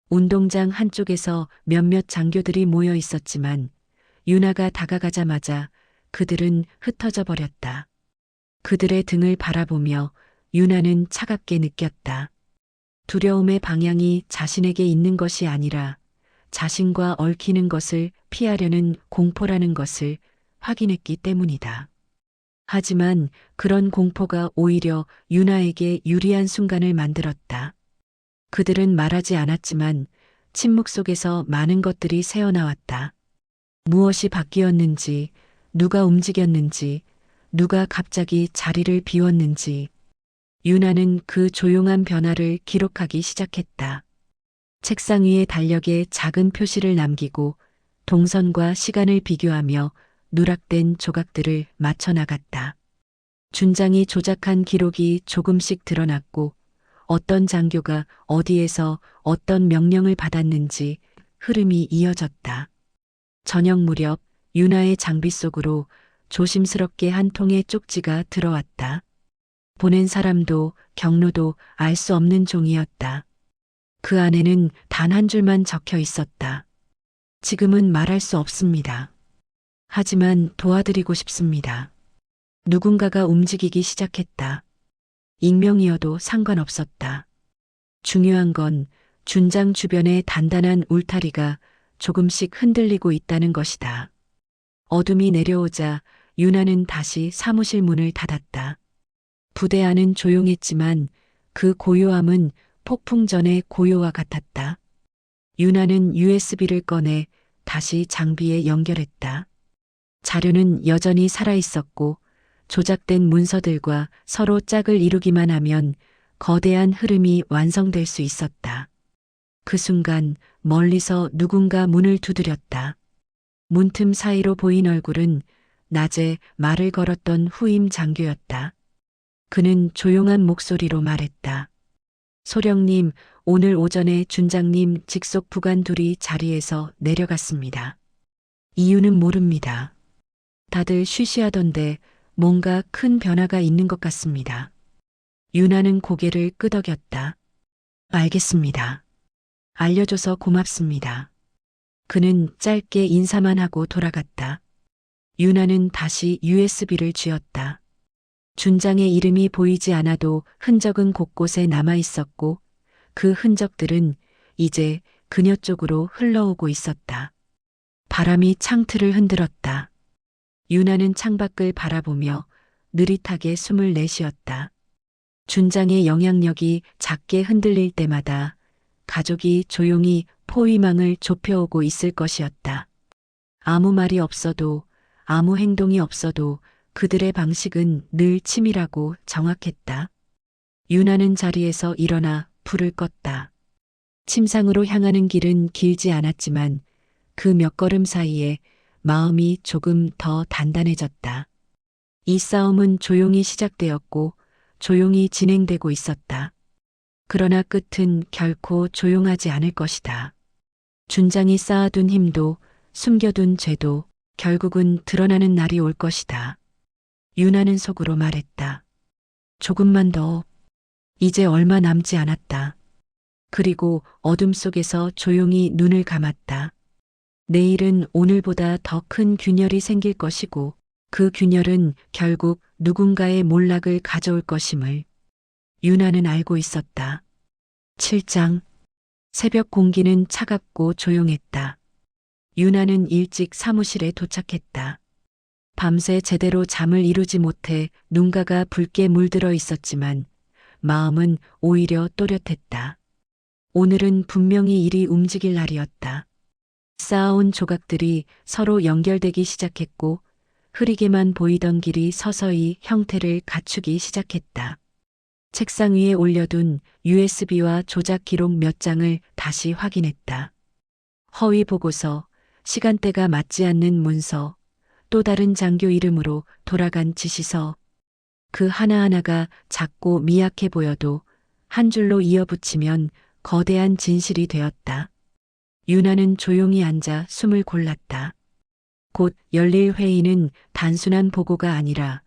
운동장 한쪽에서 몇몇 장교들이 모여 있었지만 유나가 다가가자마자 그들은 흩어져 버렸다. 그들의 등을 바라보며 유나는 차갑게 느꼈다. 두려움의 방향이 자신에게 있는 것이 아니라 자신과 얽히는 것을 피하려는 공포라는 것을 확인했기 때문이다. 하지만 그런 공포가 오히려 유나에게 유리한 순간을 만들었다. 그들은 말하지 않았지만 침묵 속에서 많은 것들이 새어나왔다. 무엇이 바뀌었는지, 누가 움직였는지, 누가 갑자기 자리를 비웠는지. 유나는 그 조용한 변화를 기록하기 시작했다. 책상 위에 달력에 작은 표시를 남기고 동선과 시간을 비교하며 누락된 조각들을 맞춰 나갔다. 준장이 조작한 기록이 조금씩 드러났고 어떤 장교가 어디에서 어떤 명령을 받았는지 흐름이 이어졌다. 저녁 무렵 유나의 장비 속으로 조심스럽게 한 통의 쪽지가 들어왔다. 보낸 사람도 경로도 알 수 없는 종이었다. 그 안에는 단 한 줄만 적혀 있었다. 지금은 말할 수 없습니다. 하지만 도와드리고 싶습니다. 누군가가 움직이기 시작했다. 익명이어도 상관없었다. 중요한 건 준장 주변의 단단한 울타리가 조금씩 흔들리고 있다는 것이다. 어둠이 내려오자 유나는 다시 사무실 문을 닫았다. 부대 안은 조용했지만 그 고요함은 폭풍 전의 고요와 같았다. 유나는 USB를 꺼내 다시 장비에 연결했다. 자료는 여전히 살아있었고 조작된 문서들과 서로 짝을 이루기만 하면 거대한 흐름이 완성될 수 있었다. 그 순간 멀리서 누군가 문을 두드렸다. 문틈 사이로 보인 얼굴은 낮에 말을 걸었던 후임 장교였다. 그는 조용한 목소리로 말했다. 소령님, 오늘 오전에 준장님 직속 부관 둘이 자리에서 내려갔습니다. 이유는 모릅니다. 다들 쉬쉬하던데 뭔가 큰 변화가 있는 것 같습니다. 유나는 고개를 끄덕였다. 알겠습니다. 알려줘서 고맙습니다. 그는 짧게 인사만 하고 돌아갔다. 유나는 다시 USB를 쥐었다. 준장의 이름이 보이지 않아도 흔적은 곳곳에 남아 있었고 그 흔적들은 이제 그녀 쪽으로 흘러오고 있었다. 바람이 창틀을 흔들었다. 유나는 창밖을 바라보며 느릿하게 숨을 내쉬었다. 준장의 영향력이 작게 흔들릴 때마다 가족이 조용히 포위망을 좁혀오고 있을 것이었다. 아무 말이 없어도, 아무 행동이 없어도 그들의 방식은 늘 치밀하고 정확했다. 유나는 자리에서 일어나 불을 껐다. 침상으로 향하는 길은 길지 않았지만 그 몇 걸음 사이에 마음이 조금 더 단단해졌다. 이 싸움은 조용히 시작되었고 조용히 진행되고 있었다. 그러나 끝은 결코 조용하지 않을 것이다. 준장이 쌓아둔 힘도 숨겨둔 죄도 결국은 드러나는 날이 올 것이다. 유나는 속으로 말했다. 조금만 더. 이제 얼마 남지 않았다. 그리고 어둠 속에서 조용히 눈을 감았다. 내일은 오늘보다 더 큰 균열이 생길 것이고 그 균열은 결국 누군가의 몰락을 가져올 것임을 유나는 알고 있었다. 7장. 새벽 공기는 차갑고 조용했다. 유나는 일찍 사무실에 도착했다. 밤새 제대로 잠을 이루지 못해 눈가가 붉게 물들어 있었지만 마음은 오히려 또렷했다. 오늘은 분명히 일이 움직일 날이었다. 쌓아온 조각들이 서로 연결되기 시작했고 흐리게만 보이던 길이 서서히 형태를 갖추기 시작했다. 책상 위에 올려둔 USB와 조작 기록 몇 장을 다시 확인했다. 허위 보고서, 시간대가 맞지 않는 문서, 또 다른 장교 이름으로 돌아간 지시서. 그 하나하나가 작고 미약해 보여도 한 줄로 이어붙이면 거대한 진실이 되었다. 유나는 조용히 앉아 숨을 골랐다. 곧 열릴 회의는 단순한 보고가 아니라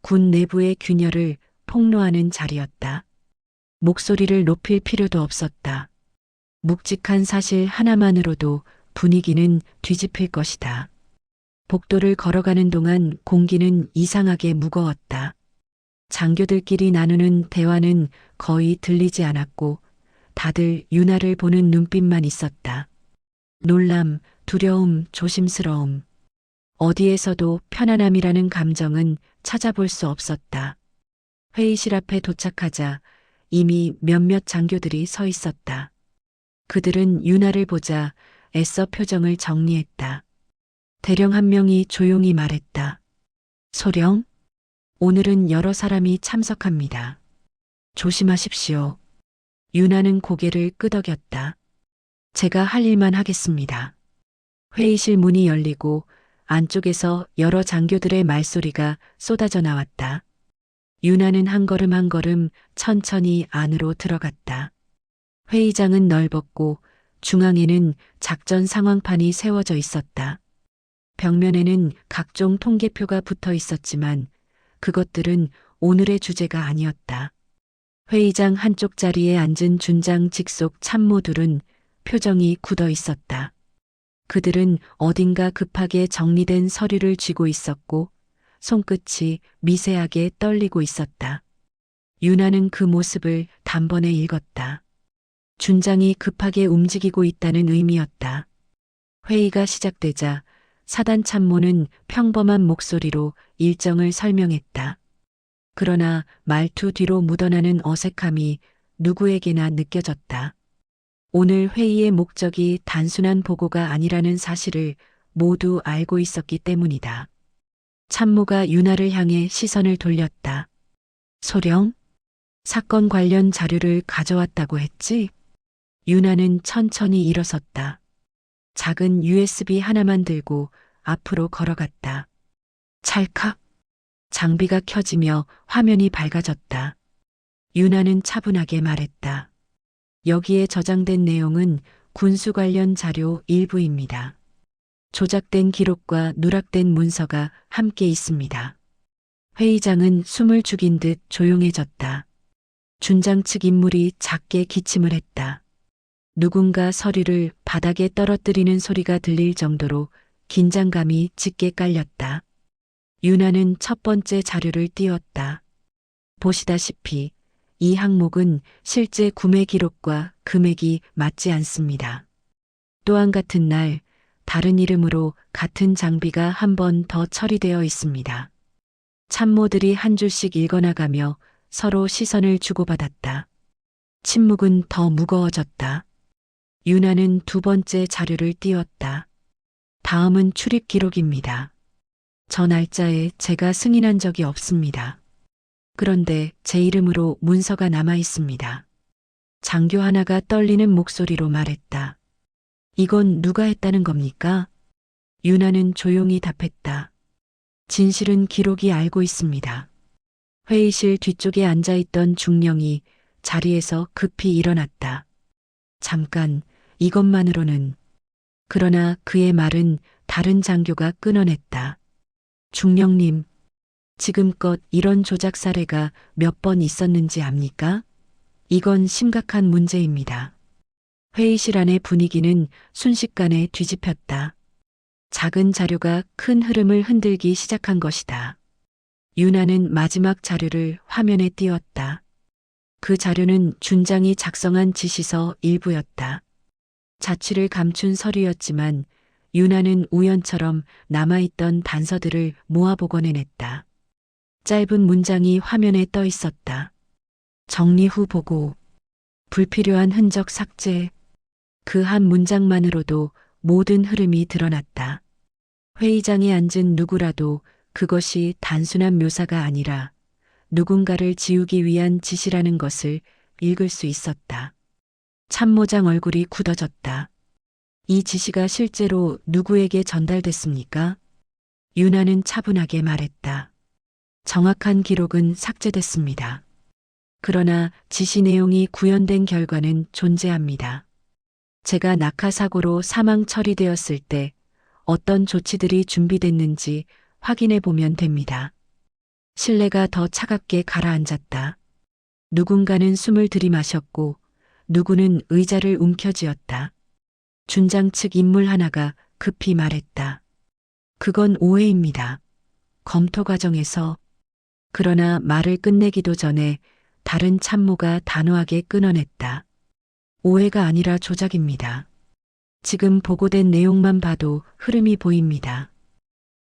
군 내부의 균열을 폭로하는 자리였다. 목소리를 높일 필요도 없었다. 묵직한 사실 하나만으로도 분위기는 뒤집힐 것이다. 복도를 걸어가는 동안 공기는 이상하게 무거웠다. 장교들끼리 나누는 대화는 거의 들리지 않았고 다들 유나를 보는 눈빛만 있었다. 놀람, 두려움, 조심스러움. 어디에서도 편안함이라는 감정은 찾아볼 수 없었다. 회의실 앞에 도착하자 이미 몇몇 장교들이 서 있었다. 그들은 유나를 보자 애써 표정을 정리했다. 대령 한 명이 조용히 말했다. 소령, 오늘은 여러 사람이 참석합니다. 조심하십시오. 유나는 고개를 끄덕였다. 제가 할 일만 하겠습니다. 회의실 문이 열리고 안쪽에서 여러 장교들의 말소리가 쏟아져 나왔다. 유나는 한 걸음 한 걸음 천천히 안으로 들어갔다. 회의장은 넓었고 중앙에는 작전 상황판이 세워져 있었다. 벽면에는 각종 통계표가 붙어 있었지만 그것들은 오늘의 주제가 아니었다. 회의장 한쪽 자리에 앉은 준장 직속 참모들은 표정이 굳어 있었다. 그들은 어딘가 급하게 정리된 서류를 쥐고 있었고 손끝이 미세하게 떨리고 있었다. 유나는 그 모습을 단번에 읽었다. 준장이 급하게 움직이고 있다는 의미였다. 회의가 시작되자 사단 참모는 평범한 목소리로 일정을 설명했다. 그러나 말투 뒤로 묻어나는 어색함이 누구에게나 느껴졌다. 오늘 회의의 목적이 단순한 보고가 아니라는 사실을 모두 알고 있었기 때문이다. 참모가 유나를 향해 시선을 돌렸다. 소령, 사건 관련 자료를 가져왔다고 했지? 유나는 천천히 일어섰다. 작은 USB 하나만 들고 앞으로 걸어갔다. 찰칵. 장비가 켜지며 화면이 밝아졌다. 유나는 차분하게 말했다. 여기에 저장된 내용은 군수 관련 자료 일부입니다. 조작된 기록과 누락된 문서가 함께 있습니다. 회의장은 숨을 죽인 듯 조용해졌다. 준장 측 인물이 작게 기침을 했다. 누군가 서류를 바닥에 떨어뜨리는 소리가 들릴 정도로 긴장감이 짙게 깔렸다. 유나는 첫 번째 자료를 띄웠다. 보시다시피 이 항목은 실제 구매 기록과 금액이 맞지 않습니다. 또한 같은 날 다른 이름으로 같은 장비가 한 번 더 처리되어 있습니다. 참모들이 한 줄씩 읽어나가며 서로 시선을 주고받았다. 침묵은 더 무거워졌다. 유나는 두 번째 자료를 띄웠다. 다음은 출입 기록입니다. 저 날짜에 제가 승인한 적이 없습니다. 그런데 제 이름으로 문서가 남아 있습니다. 장교 하나가 떨리는 목소리로 말했다. 이건 누가 했다는 겁니까? 유나는 조용히 답했다. 진실은 기록이 알고 있습니다. 회의실 뒤쪽에 앉아있던 중령이 자리에서 급히 일어났다. 잠깐, 이것만으로는. 그러나 그의 말은 다른 장교가 끊어냈다. 중령님, 지금껏 이런 조작 사례가 몇 번 있었는지 압니까? 이건 심각한 문제입니다. 회의실 안의 분위기는 순식간에 뒤집혔다. 작은 자료가 큰 흐름을 흔들기 시작한 것이다. 유나는 마지막 자료를 화면에 띄웠다. 그 자료는 준장이 작성한 지시서 일부였다. 자취를 감춘 서류였지만 유나는 우연처럼 남아있던 단서들을 모아 복원해냈다. 짧은 문장이 화면에 떠 있었다. 정리 후 보고, 불필요한 흔적 삭제. 그 한 문장만으로도 모든 흐름이 드러났다. 회의장에 앉은 누구라도 그것이 단순한 묘사가 아니라 누군가를 지우기 위한 지시라는 것을 읽을 수 있었다. 참모장 얼굴이 굳어졌다. 이 지시가 실제로 누구에게 전달됐습니까? 유나는 차분하게 말했다. 정확한 기록은 삭제됐습니다. 그러나 지시 내용이 구현된 결과는 존재합니다. 제가 낙하사고로 사망 처리되었을 때 어떤 조치들이 준비됐는지 확인해 보면 됩니다. 신뢰가 더 차갑게 가라앉았다. 누군가는 숨을 들이마셨고 누구는 의자를 움켜쥐었다. 준장 측 인물 하나가 급히 말했다. 그건 오해입니다. 검토 과정에서. 그러나 말을 끝내기도 전에 다른 참모가 단호하게 끊어냈다. 오해가 아니라 조작입니다. 지금 보고된 내용만 봐도 흐름이 보입니다.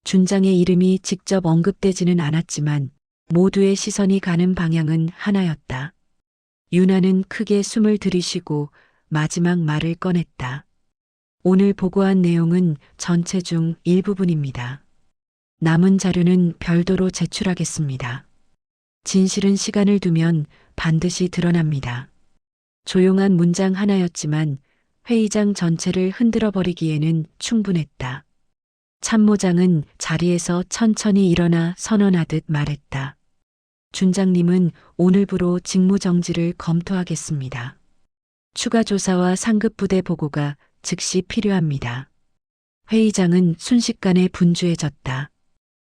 준장의 이름이 직접 언급되지는 않았지만 모두의 시선이 가는 방향은 하나였다. 유나는 크게 숨을 들이쉬고 마지막 말을 꺼냈다. 오늘 보고한 내용은 전체 중 일부분입니다. 남은 자료는 별도로 제출하겠습니다. 진실은 시간을 두면 반드시 드러납니다. 조용한 문장 하나였지만 회의장 전체를 흔들어 버리기에는 충분했다. 참모장은 자리에서 천천히 일어나 선언하듯 말했다. 준장님은 오늘부로 직무정지를 검토하겠습니다. 추가 조사와 상급부대 보고가 즉시 필요합니다. 회의장은 순식간에 분주해졌다.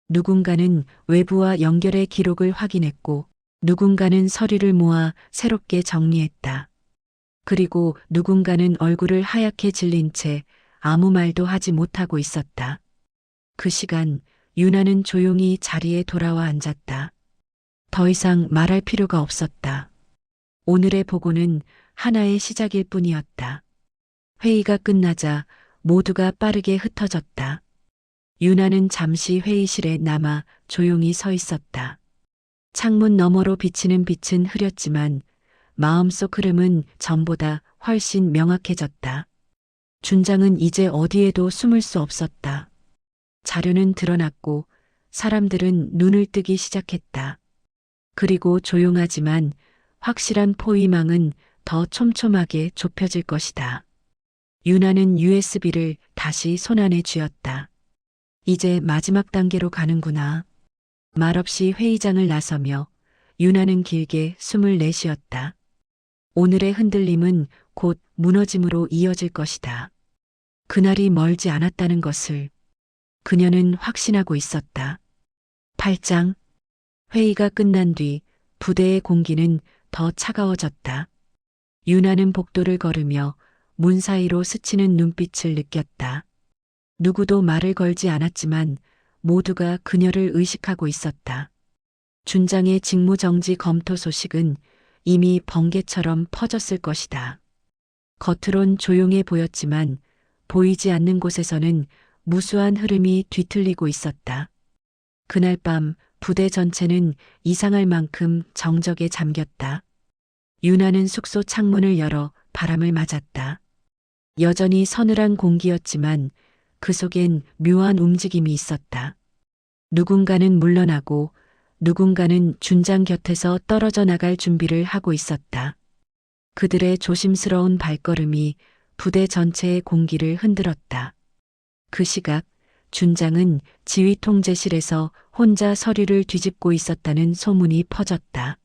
누군가는 외부와 연결의 기록을 확인했고 누군가는 서류를 모아 새롭게 정리했다. 그리고 누군가는 얼굴을 하얗게 질린 채 아무 말도 하지 못하고 있었다. 그 시간 유나는 조용히 자리에 돌아와 앉았다. 더 이상 말할 필요가 없었다. 오늘의 보고는 하나의 시작일 뿐이었다. 회의가 끝나자 모두가 빠르게 흩어졌다. 유나는 잠시 회의실에 남아 조용히 서 있었다. 창문 너머로 비치는 빛은 흐렸지만 마음속 흐름은 전보다 훨씬 명확해졌다. 준장은 이제 어디에도 숨을 수 없었다. 자료는 드러났고 사람들은 눈을 뜨기 시작했다. 그리고 조용하지만 확실한 포위망은 더 촘촘하게 좁혀질 것이다. 유나는 USB를 다시 손안에 쥐었다. 이제 마지막 단계로 가는구나. 말없이 회의장을 나서며 유나는 길게 숨을 내쉬었다. 오늘의 흔들림은 곧 무너짐으로 이어질 것이다. 그날이 멀지 않았다는 것을 그녀는 확신하고 있었다. 8장. 회의가 끝난 뒤 부대의 공기는 더 차가워졌다. 유나는 복도를 걸으며 문 사이로 스치는 눈빛을 느꼈다. 누구도 말을 걸지 않았지만 모두가 그녀를 의식하고 있었다. 준장의 직무정지 검토 소식은 이미 번개처럼 퍼졌을 것이다. 겉으론 조용해 보였지만 보이지 않는 곳에서는 무수한 흐름이 뒤틀리고 있었다. 그날 밤 부대 전체는 이상할 만큼 정적에 잠겼다. 유나는 숙소 창문을 열어 바람을 맞았다. 여전히 서늘한 공기였지만 그 속엔 묘한 움직임이 있었다. 누군가는 물러나고 누군가는 준장 곁에서 떨어져 나갈 준비를 하고 있었다. 그들의 조심스러운 발걸음이 부대 전체의 공기를 흔들었다. 그 시각 준장은 지휘 통제실에서 혼자 서류를 뒤집고 있었다는 소문이 퍼졌다.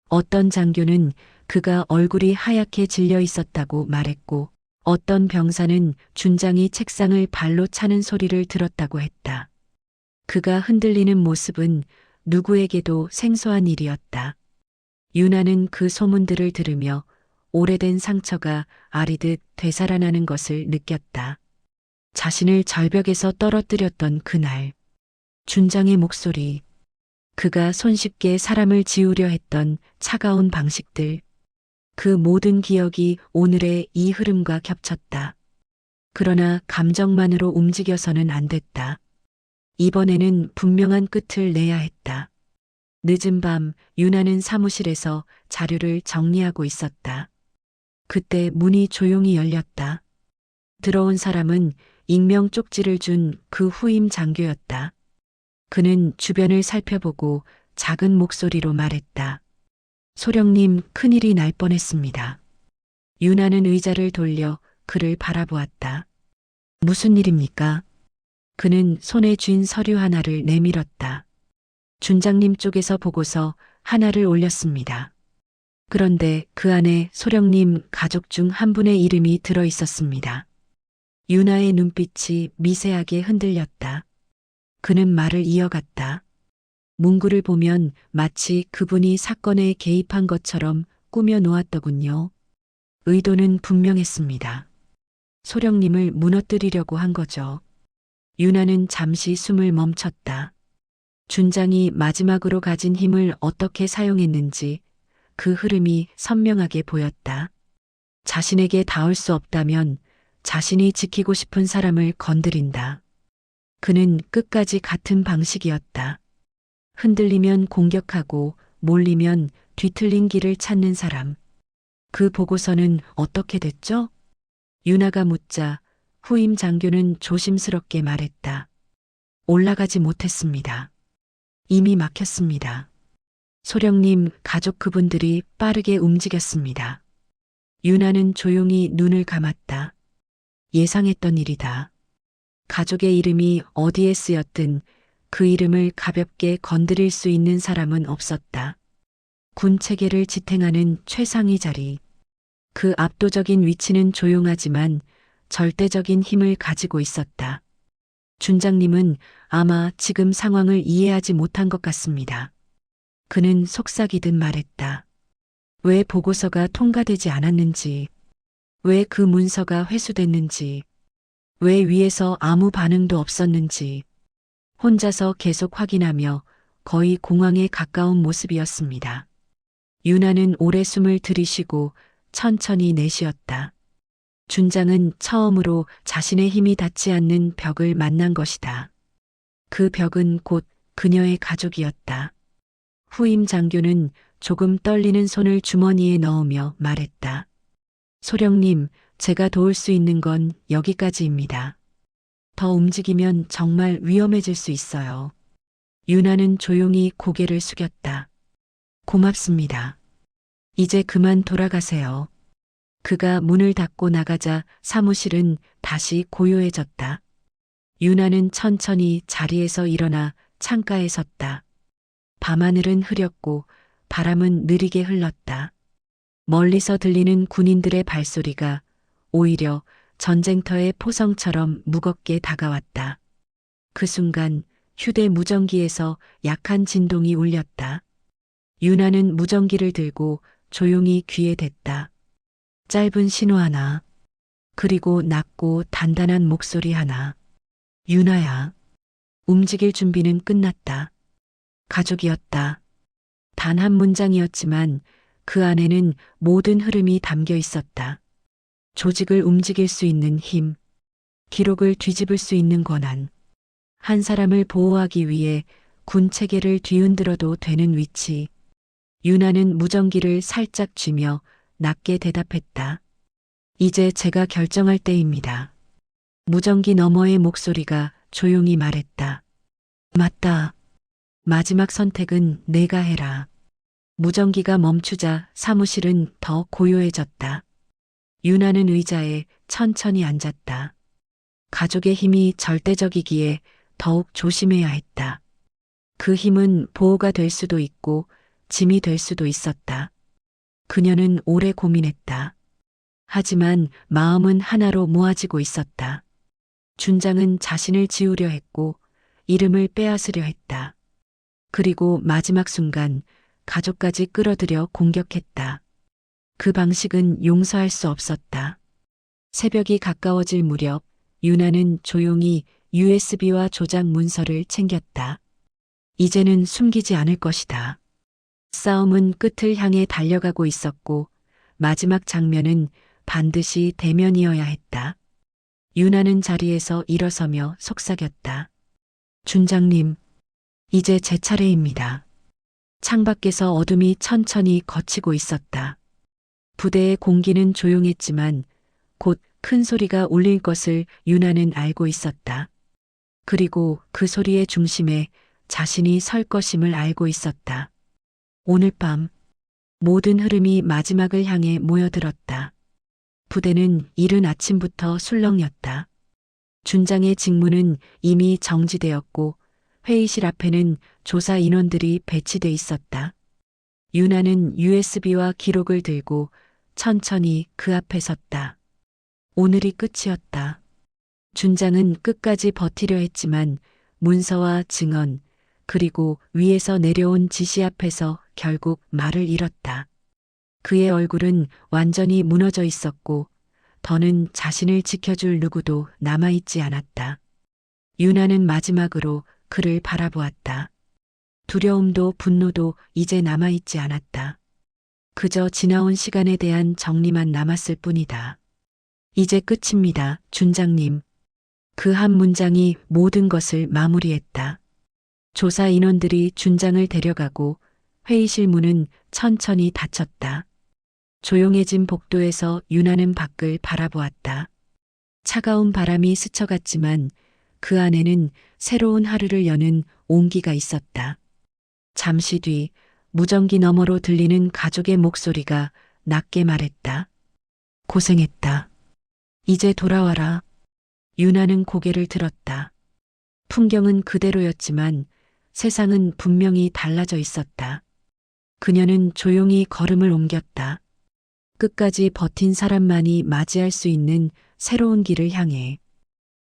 어떤 장교는 그가 얼굴이 하얗게 질려 있었다고 말했고 어떤 병사는 준장이 책상을 발로 차는 소리를 들었다고 했다. 그가 흔들리는 모습은 누구에게도 생소한 일이었다. 유나는 그 소문들을 들으며 오래된 상처가 아리듯 되살아나는 것을 느꼈다. 자신을 절벽에서 떨어뜨렸던 그날, 준장의 목소리, 그가 손쉽게 사람을 지우려 했던 차가운 방식들, 그 모든 기억이 오늘의 이 흐름과 겹쳤다. 그러나 감정만으로 움직여서는 안 됐다. 이번에는 분명한 끝을 내야 했다. 늦은 밤 유나는 사무실에서 자료를 정리하고 있었다. 그때 문이 조용히 열렸다. 들어온 사람은 익명 쪽지를 준 그 후임 장교였다. 그는 주변을 살펴보고 작은 목소리로 말했다. 소령님, 큰일이 날 뻔했습니다. 유나는 의자를 돌려 그를 바라보았다. 무슨 일입니까? 그는 손에 쥔 서류 하나를 내밀었다. 준장님 쪽에서 보고서 하나를 올렸습니다. 그런데 그 안에 소령님 가족 중 한 분의 이름이 들어 있었습니다. 유나의 눈빛이 미세하게 흔들렸다. 그는 말을 이어갔다. 문구를 보면 마치 그분이 사건에 개입한 것처럼 꾸며 놓았더군요. 의도는 분명했습니다. 소령님을 무너뜨리려고 한 거죠. 유나는 잠시 숨을 멈췄다. 준장이 마지막으로 가진 힘을 어떻게 사용했는지 그 흐름이 선명하게 보였다. 자신에게 닿을 수 없다면 자신이 지키고 싶은 사람을 건드린다. 그는 끝까지 같은 방식이었다. 흔들리면 공격하고 몰리면 뒤틀린 길을 찾는 사람. 그 보고서는 어떻게 됐죠? 유나가 묻자 후임 장교는 조심스럽게 말했다. 올라가지 못했습니다. 이미 막혔습니다. 소령님 가족 그분들이 빠르게 움직였습니다. 유나는 조용히 눈을 감았다. 예상했던 일이다. 가족의 이름이 어디에 쓰였든 그 이름을 가볍게 건드릴 수 있는 사람은 없었다. 군 체계를 지탱하는 최상위 자리. 그 압도적인 위치는 조용하지만 절대적인 힘을 가지고 있었다. 준장님은 아마 지금 상황을 이해하지 못한 것 같습니다. 그는 속삭이듯 말했다. 왜 보고서가 통과되지 않았는지, 왜 그 문서가 회수됐는지, 왜 위에서 아무 반응도 없었는지, 혼자서 계속 확인하며 거의 공황에 가까운 모습이었습니다. 유나는 오래 숨을 들이쉬고 천천히 내쉬었다. 준장은 처음으로 자신의 힘이 닿지 않는 벽을 만난 것이다. 그 벽은 곧 그녀의 가족이었다. 후임 장교는 조금 떨리는 손을 주머니에 넣으며 말했다. 소령님, 제가 도울 수 있는 건 여기까지입니다. 더 움직이면 정말 위험해질 수 있어요. 유나는 조용히 고개를 숙였다. 고맙습니다. 이제 그만 돌아가세요. 그가 문을 닫고 나가자 사무실은 다시 고요해졌다. 유나는 천천히 자리에서 일어나 창가에 섰다. 밤하늘은 흐렸고 바람은 느리게 흘렀다. 멀리서 들리는 군인들의 발소리가 오히려 전쟁터의 포성처럼 무겁게 다가왔다. 그 순간 휴대 무전기에서 약한 진동이 울렸다. 유나는 무전기를 들고 조용히 귀에 댔다. 짧은 신호 하나, 그리고 낮고 단단한 목소리 하나. 유나야. 움직일 준비는 끝났다. 가족이었다. 단 한 문장이었지만 그 안에는 모든 흐름이 담겨 있었다. 조직을 움직일 수 있는 힘, 기록을 뒤집을 수 있는 권한. 한 사람을 보호하기 위해 군 체계를 뒤흔들어도 되는 위치. 유나는 무전기를 살짝 쥐며 낮게 대답했다. 이제 제가 결정할 때입니다. 무전기 너머의 목소리가 조용히 말했다. 맞다. 마지막 선택은 내가 해라. 무전기가 멈추자 사무실은 더 고요해졌다. 유나는 의자에 천천히 앉았다. 가족의 힘이 절대적이기에 더욱 조심해야 했다. 그 힘은 보호가 될 수도 있고 짐이 될 수도 있었다. 그녀는 오래 고민했다. 하지만 마음은 하나로 모아지고 있었다. 준장은 자신을 지우려 했고 이름을 빼앗으려 했다. 그리고 마지막 순간 가족까지 끌어들여 공격했다. 그 방식은 용서할 수 없었다. 새벽이 가까워질 무렵 유나는 조용히 USB와 조작 문서를 챙겼다. 이제는 숨기지 않을 것이다. 싸움은 끝을 향해 달려가고 있었고 마지막 장면은 반드시 대면이어야 했다. 유나는 자리에서 일어서며 속삭였다. 준장님, 이제 제 차례입니다. 창밖에서 어둠이 천천히 걷히고 있었다. 부대의 공기는 조용했지만 곧 큰 소리가 울릴 것을 유나는 알고 있었다. 그리고 그 소리의 중심에 자신이 설 것임을 알고 있었다. 오늘 밤 모든 흐름이 마지막을 향해 모여들었다. 부대는 이른 아침부터 술렁였다. 준장의 직무는 이미 정지되었고 회의실 앞에는 조사 인원들이 배치돼 있었다. 유나는 USB와 기록을 들고 천천히 그 앞에 섰다. 오늘이 끝이었다. 준장은 끝까지 버티려 했지만 문서와 증언, 그리고 위에서 내려온 지시 앞에서 결국 말을 잃었다. 그의 얼굴은 완전히 무너져 있었고 더는 자신을 지켜줄 누구도 남아있지 않았다. 유나는 마지막으로 그를 바라보았다. 두려움도 분노도 이제 남아있지 않았다. 그저 지나온 시간에 대한 정리만 남았을 뿐이다. 이제 끝입니다, 준장님. 그 한 문장이 모든 것을 마무리했다. 조사 인원들이 준장을 데려가고 회의실 문은 천천히 닫혔다. 조용해진 복도에서 유나는 밖을 바라보았다. 차가운 바람이 스쳐갔지만 그 안에는 새로운 하루를 여는 온기가 있었다. 잠시 뒤 무전기 너머로 들리는 가족의 목소리가 낮게 말했다. 고생했다. 이제 돌아와라. 유나는 고개를 들었다. 풍경은 그대로였지만 세상은 분명히 달라져 있었다. 그녀는 조용히 걸음을 옮겼다. 끝까지 버틴 사람만이 맞이할 수 있는 새로운 길을 향해.